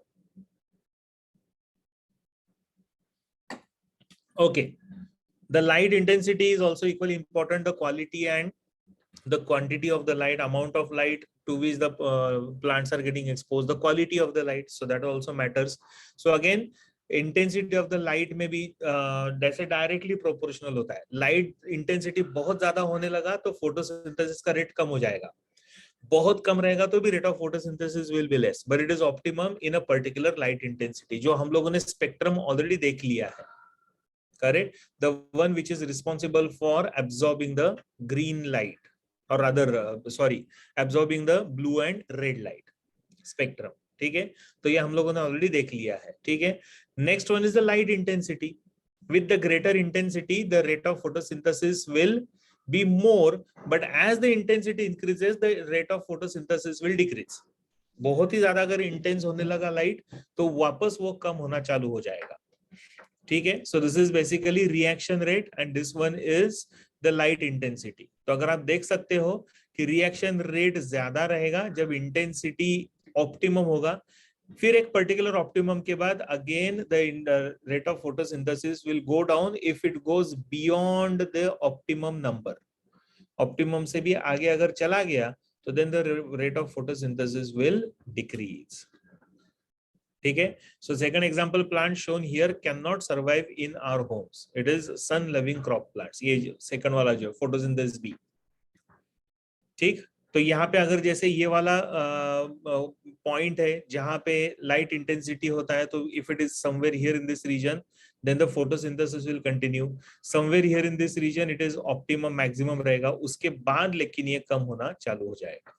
Speaker 1: Okay, the light intensity is also equally important. The quality and the quantity of the light, amount of light to which the plants are getting exposed, the quality of the light, so that also matters. So again, intensity of the light में भी जैसे directly proportional होता है. Light intensity बहुत ज्यादा होने लगा तो photosynthesis का rate कम हो जाएगा. बहुत कम रहेगा तो भी rate of photosynthesis will be less, but it is optimum in a particular light intensity, जो हम लोगों ने spectrum already देख लिया है. Correct? The one which is responsible for absorbing the green light, or rather absorbing the blue and red light spectrum. ठीक है, तो ये हम लोगों ने ऑलरेडी देख लिया है. ठीक है, next one is the light intensity. With the greater intensity the rate of photosynthesis will be more, but as the intensity increases the rate of photosynthesis will decrease. बहुत ही ज्यादा अगर इंटेंस होने लगा लाइट तो वापस वो कम होना चालू हो जाएगा. ठीक है, सो this is basically reaction rate and this one is the light intensity. तो अगर आप देख सकते हो कि रिएक्शन रेट ज्यादा रहेगा जब इंटेंसिटी ऑप्टिमम होगा, फिर एक पर्टिकुलर ऑप्टिमम के बाद again the rate of photosynthesis will go down if it goes beyond the optimum number. Optimum से भी आगे अगर चला गया तो then the rate of photosynthesis will decrease. ठीक है. So second example plant shown here can not survive in our homes. It is sun loving crop plants. ये सेकंड वाला जो फोटोसिंथेसिस बी. ठीक. तो यहाँ पे अगर जैसे ये वाला पॉइंट है जहां पे लाइट इंटेंसिटी होता है, तो if it is somewhere here in this region then the photosynthesis will continue. Somewhere here in this region it is optimum maximum रहेगा, उसके बाद लेकिन ये कम होना चालू हो जाएगा.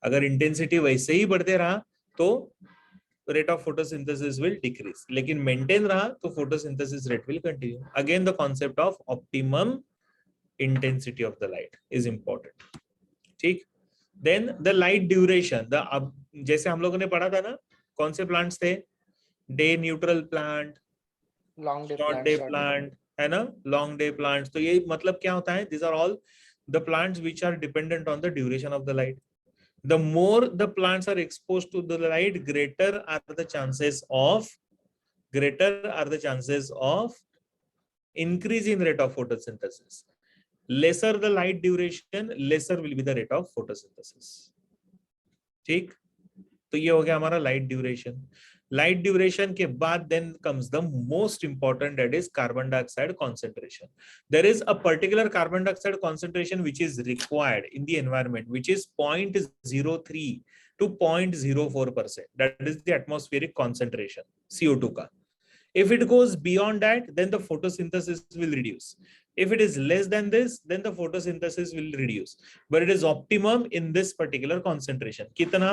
Speaker 1: अगर इंटेंसिटी वैसे ही बढ़ते रहा तो rate of photosynthesis will decrease, लेकिन मेंटेन रहा तो photosynthesis rate will continue. Again the concept of optimum intensity of the light is important. ठीक. Then the light duration. अब जैसे हम लोगों ने पढ़ा था ना, कौन से प्लांट्स थे? Day neutral plant,
Speaker 5: long day
Speaker 1: short day plant, है ना, लॉन्ग डे प्लांट्स. तो ये मतलब क्या होता है? This are all the plants which are dependent on the duration of the light. The more the plants are exposed to the light, greater are the chances of increase in rate of photosynthesis. Lesser the light duration, lesser will be the rate of photosynthesis. ठीक. तो ये हो गया हमारा light duration. Light duration के बाद then comes the most important, that is carbon dioxide concentration. There is a particular carbon dioxide concentration which is required in the environment, which is 0.03 to 0.04%. That is the atmospheric concentration, CO2 ka. If it goes beyond that, then the photosynthesis will reduce. If it is less than this, then the photosynthesis will reduce. But it is optimum in this particular concentration. Kitna?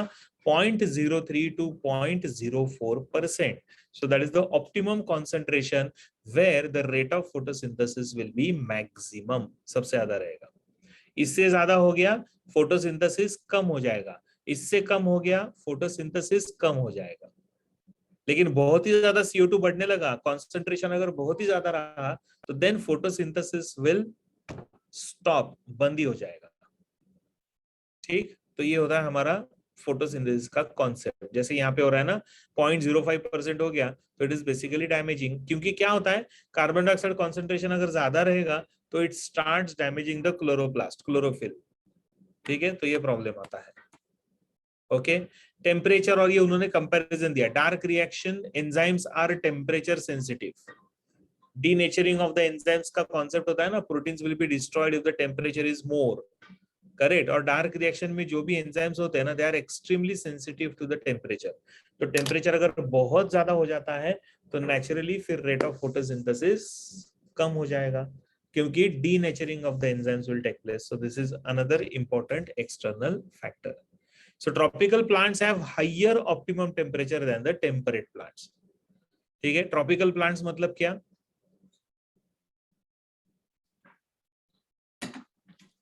Speaker 1: 0.03 to 0.04%. So that is the optimum concentration where the rate of photosynthesis will be maximum. सबसे ज्यादा रहेगा. इससे ज्यादा हो गया photosynthesis कम हो जाएगा. इससे कम हो गया photosynthesis कम हो जाएगा. लेकिन बहुत ही ज्यादा CO2 बढ़ने लगा, कॉन्सेंट्रेशन अगर बहुत ही ज्यादा रहा तो देन फोटोसिंथेसिस विल स्टॉप, बंद ही हो जाएगा. ठीक. तो ये होता है हमारा फोटोसिंथेसिस का कॉन्सेप्ट. जैसे यहाँ पे हो रहा है ना 0.05% हो गया तो इट इज बेसिकली डैमेजिंग. क्योंकि क्या होता है, कार्बन डाइऑक्साइड कॉन्सेंट्रेशन अगर ज्यादा रहेगा तो it starts damaging the chloroplast, chlorophyll. ठीक है. तो ये प्रॉब्लम आता है. ओके. टेम्परेचर, और ये उन्होंने कंपैरिजन दिया. Dark reaction enzymes are temperature sensitive. Denaturing of the enzymes का कॉन्सेप्ट होता है ना, proteins will be destroyed if the temperature is more. Correct. और डार्क रिएक्शन में जो भी एंजाइम्स होते हैं ना, they are extremely sensitive to the temperature. तो टेम्परेचर अगर बहुत ज्यादा हो जाता है तो नेचुरली फिर रेट ऑफ फोटोसिंथेसिस कम हो जाएगा, क्योंकि denaturing of the enzymes will take place. So this is another important external factor. So tropical plants have higher optimum temperature than the temperate plants. ठीक है. Tropical plants मतलब क्या?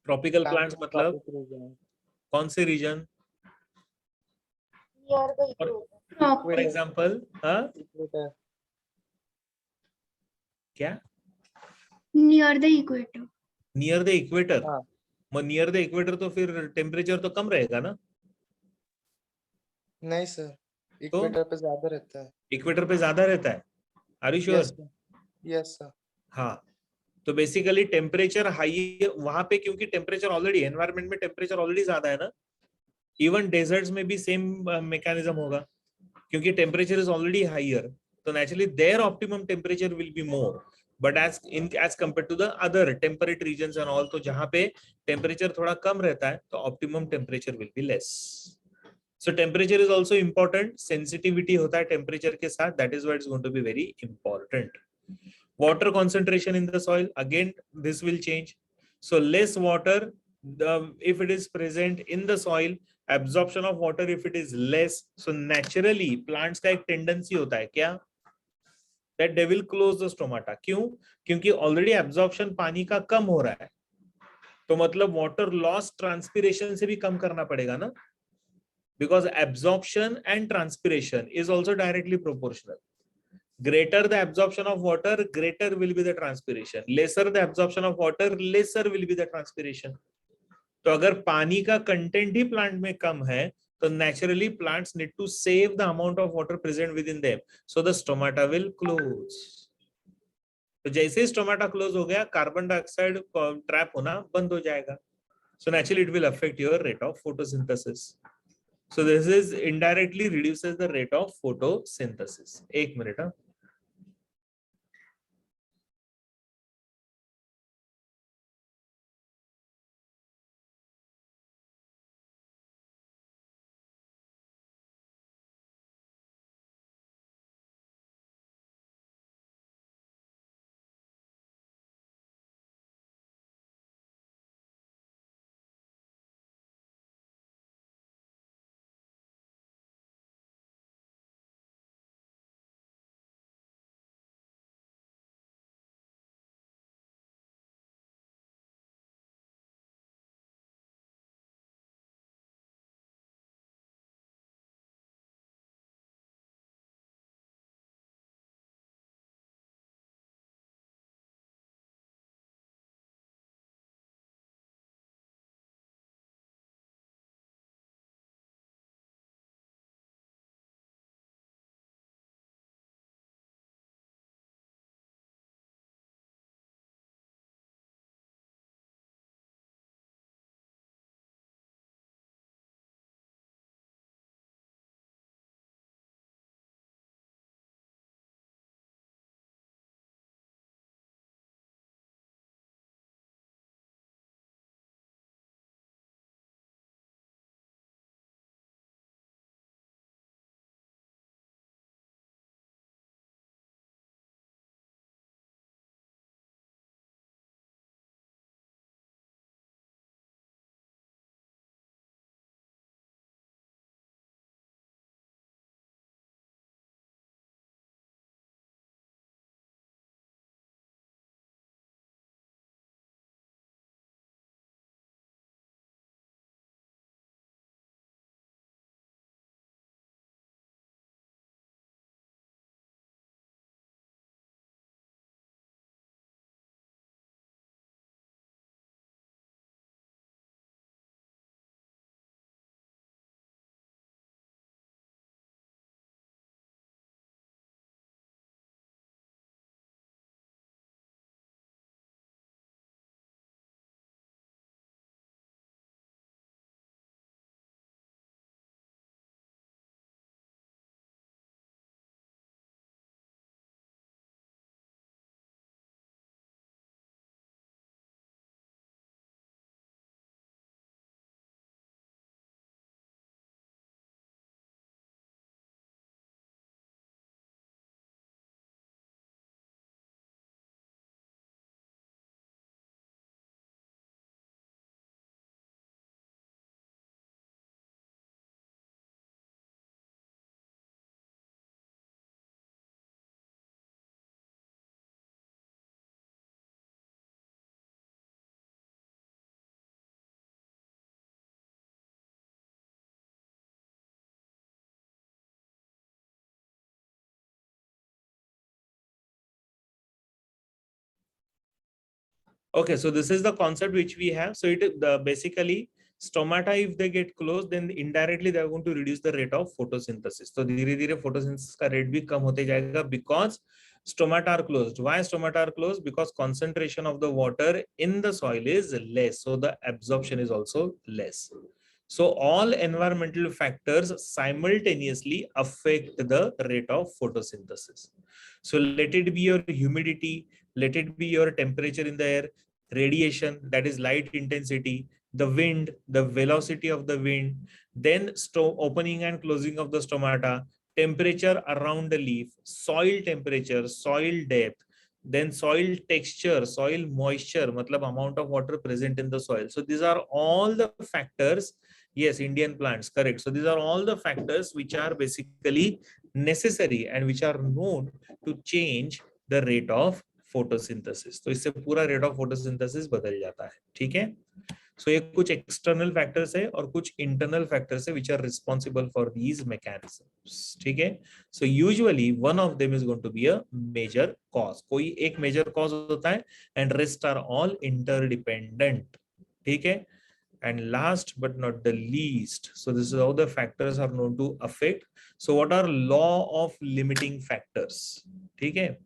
Speaker 1: Tropical plants मतलब कौन से रीजन? फॉर एग्जाम्पल, क्या?
Speaker 2: Near the equator.
Speaker 1: Near the equator. Mug near the equator तो फिर टेम्परेचर तो कम रहेगा ना?
Speaker 5: नहीं सर, इक्वेटर पे ज्यादा रहता है.
Speaker 1: इक्वेटर पे ज्यादा रहता है. Are you sure?
Speaker 5: Yes sir.
Speaker 1: हाँ. तो बेसिकली टेम्परेचर हाई वहां पे, क्योंकि टेम्परेचर ऑलरेडी एनवायरनमेंट में टेम्परेचर ऑलरेडी ज्यादा है ना. इवन डेजर्ट्स में भी सेम मैकेनिज्म होगा, क्योंकि टेम्परेचर इज ऑलरेडी हाइयर. तो naturally their optimum temperature will be more, but as compare to the other temperate regions and all, तो जहां पे टेम्परेचर थोड़ा कम रहता है तो optimum temperature will be less. So temperature is also important. Sensitivity होता है टेम्परेचर के साथ. That is why it's going to be very important. Water concentration in the soil. Again, this will change. So less water, if it is present in the soil, absorption of water if it is less. So naturally, plants का एक tendency होता है क्या? That they will close the stomata. क्यों? क्योंकि already absorption पानी का कम हो रहा है. तो मतलब water loss transpiration से भी कम करना पड़ेगा ना? Because absorption and transpiration is also directly proportional. Greater the absorption of water, greater will be the transpiration. Lesser the absorption of water, lesser will be the transpiration. तो अगर पानी का content ही plant में कम है So naturally plants need to save the amount of water present within them, so the stomata will close. तो जैसे ही stomata close हो गया, कार्बन डाइऑक्साइड ट्रैप होना बंद हो जाएगा. So naturally it will affect your rate of photosynthesis. So this is indirectly reduces the rate of photosynthesis. एक minute. Okay, so this is the concept which we have. So it basically stomata, if they get closed, then indirectly they are going to reduce the rate of photosynthesis. So धीरे धीरे photosynthesis का rate भी कम होते जाएगा because stomata are closed. Why stomata are closed? Because concentration of the water in the soil is less, so the absorption is also less. So all environmental factors simultaneously affect the rate of photosynthesis. So let it be your humidity, let it be your temperature in the air, radiation, that is light intensity, the wind, the velocity of the wind, then opening and closing of the stomata, temperature around the leaf, soil temperature, soil depth, then soil texture, soil moisture, matlab amount of water present in the soil. So these are all the factors. Yes, Indian plants, correct. So these are all the factors which are basically necessary and which are known to change the rate of photosynthesis. तो इससे पूरा rate of photosynthesis बदल जाता है. ठीक है. So ये कुछ external factors है और कुछ internal factors है which are responsible for these mechanisms. ठीक है. So usually one of them is going to be a major cause. कोई एक major cause होता है and rest are all interdependent. ठीक है. And last but not the least, so this is how the factors are known to affect. So what are law of limiting factors? ठीक है,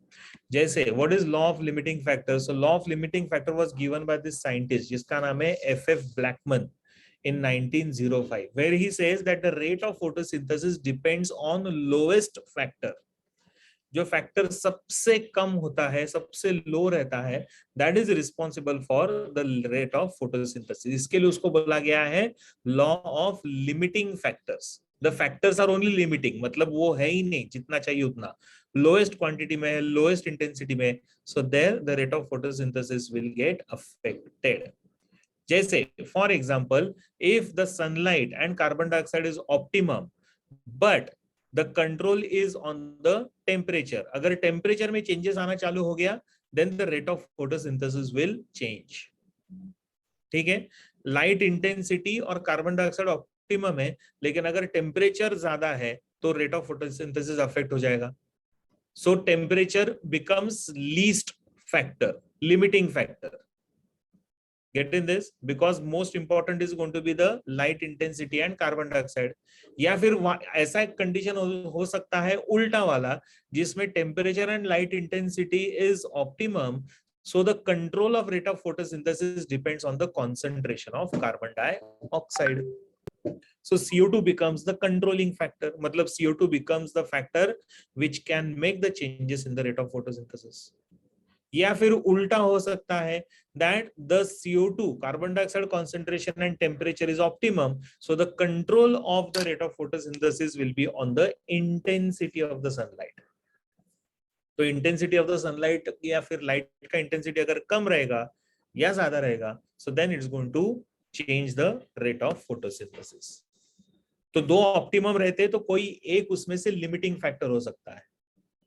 Speaker 1: जैसे what is law of limiting factors? So law of limiting factor was given by this scientist जिसका नाम है F.F. Blackman in 1905, where he says that the rate of photosynthesis depends on lowest factor. जो factor सबसे कम होता है, सबसे low रहता है, that is responsible for the rate of photosynthesis. इसके लिए उसको बोला गया है law of limiting factors. The factors are only limiting, मतलब वो है ही नहीं जितना चाहिए उतना, लोएस्ट क्वांटिटी में, लोएस्ट इंटेंसिटी में. So there the rate of photosynthesis will get affected. जैसे for example, if the sunlight and carbon dioxide is optimum but the control is on the temperature, अगर टेम्परेचर में changes आना चालू हो गया, then the rate of photosynthesis will change. ठीक है, light intensity और कार्बन डाइऑक्साइड ऑप्टिमम है, लेकिन अगर टेम्परेचर ज्यादा है तो रेट ऑफ फोटोसिंथेसिस अफेक्ट हो जाएगा. सो temperature becomes least factor, limiting factor. Get in this, because most important is going to be the light intensity and carbon dioxide. या फिर ऐसा एक कंडीशन हो सकता है उल्टा वाला, जिसमें temperature and light intensity is optimum, so the control of rate of photosynthesis depends on the concentration of carbon dioxide. So CO2 becomes the controlling factor, मतलब CO2 becomes the factor which can make the changes in the rate of photosynthesis. या फिर उल्टा हो सकता है that the CO2 carbon dioxide concentration and temperature is optimum, so the control of the rate of photosynthesis will be on the intensity of the sunlight. तो intensity of the sunlight या फिर light का intensity अगर कम रहेगा या ज्यादा रहेगा, so then it's going to change the rate of photosynthesis. तो दो ऑप्टिमम रहते हैं तो कोई एक उसमें से लिमिटिंग फैक्टर हो सकता है,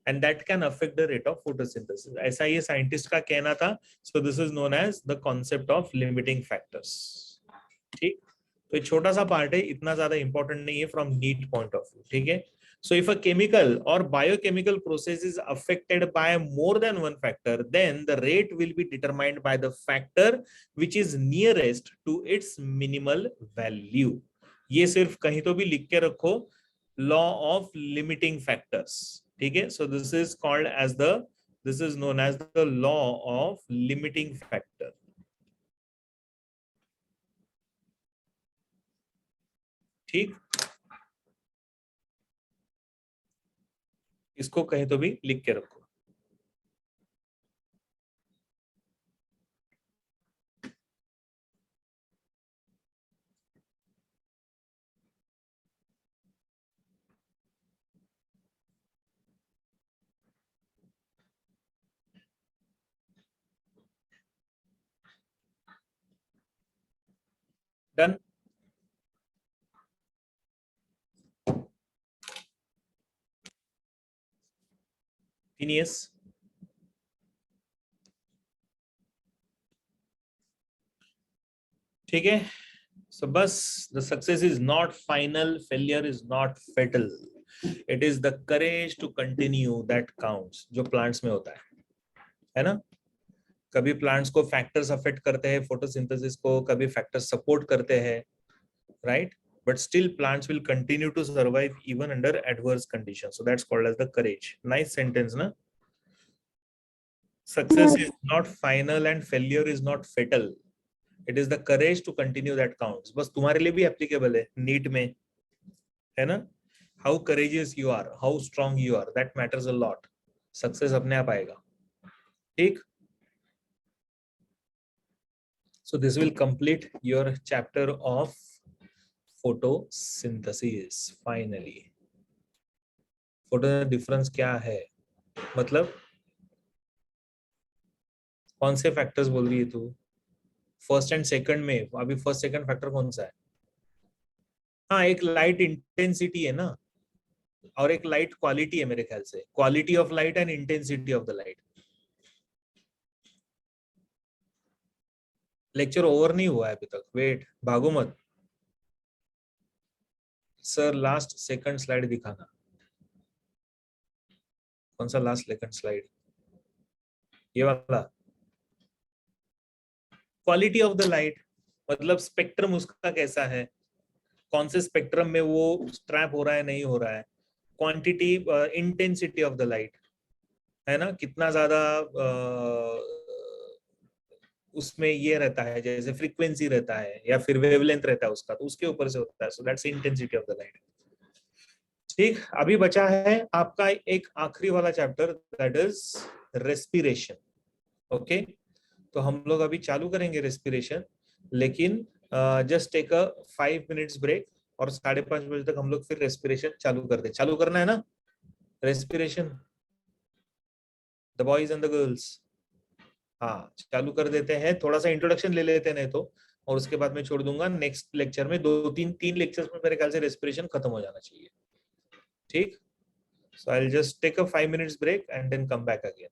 Speaker 1: and that can affect the rate of photosynthesis. ऐसा ये साइंटिस्ट का कहना था. So this is known as the concept of limiting factors. ठीक, तो एक छोटा सा पार्ट है, इतना ज्यादा इंपॉर्टेंट नहीं है from NEET point of view. ठीक है, so if a chemical or biochemical process is affected by more than one factor, then the rate will be determined by the factor which is nearest to its minimal value. ये सिर्फ कहीं तो भी लिख के रखो, law of limiting factors. ठीक है, so this is called as the, this is known as the law of limiting factor. ठीक, इसको कहीं तो भी लिख के रखो. Done. Phineas. ठीक है, so बस, the success is not final, failure is not fatal. It is the courage to continue that counts, जो प्लांट्स में होता है ना. कभी प्लांट्स को फैक्टर्स अफेक्ट करते हैं फोटोसिंथेसिस को, कभी फैक्टर्स सपोर्ट करते हैं, right, but still plants will continue to survive even under adverse conditions. So that's called as the courage. Nice sentence, na? Success is not final and failure is not fatal. It is the courage to continue that counts. बस तुम्हारे लिए भी applicable है NEET में, है ना. How courageous you are, how strong you are, that matters a lot. Success अपने आप आएगा. ठीक. So this will complete your chapter of photosynthesis. Finally, photo difference क्या है, मतलब कौन से फैक्टर्स बोल रही है तू? फर्स्ट एंड सेकंड में, अभी फर्स्ट सेकंड फैक्टर कौन सा है? हाँ, एक लाइट इंटेंसिटी है ना, और एक लाइट क्वालिटी है मेरे ख्याल से, quality of light and intensity of the light. Lecture over नहीं हुआ है अभी तक, वेट, भागो मत सर. लास्ट सेकंड स्लाइड दिखाना. कौन सा लास्ट सेकंड स्लाइड? ये वाला, क्वालिटी ऑफ द लाइट. मतलब स्पेक्ट्रम उसका कैसा है, कौन से स्पेक्ट्रम में वो ट्रैप हो रहा है नहीं हो रहा है, quantity intensity of the light, है ना, कितना ज्यादा उसमें ये रहता है, जैसे फ्रीक्वेंसी रहता है या फिर वेवलेंथ रहता है उसका, तो उसके ऊपर से होता है। So that's intensity of the light. ठीक, अभी बचा है आपका एक आखिरी वाला chapter, that is respiration. Okay, तो हम लोग अभी चालू करेंगे रेस्पिरेशन, लेकिन just take a 5 minutes break और 5:30 बजे तक हम लोग फिर रेस्पिरेशन चालू कर दे। चालू करना है ना respiration, the boys and the girls? हाँ, चालू कर देते हैं। थोड़ा सा इंट्रोडक्शन ले लेते हैं नहीं तो, और उसके बाद मैं छोड़ दूंगा नेक्स्ट लेक्चर में। 2-3 लेक्चर्स में मेरे ख्याल से रेस्पिरेशन खत्म हो जाना चाहिए। ठीक, so I'll just take a 5 minutes break and then come back again.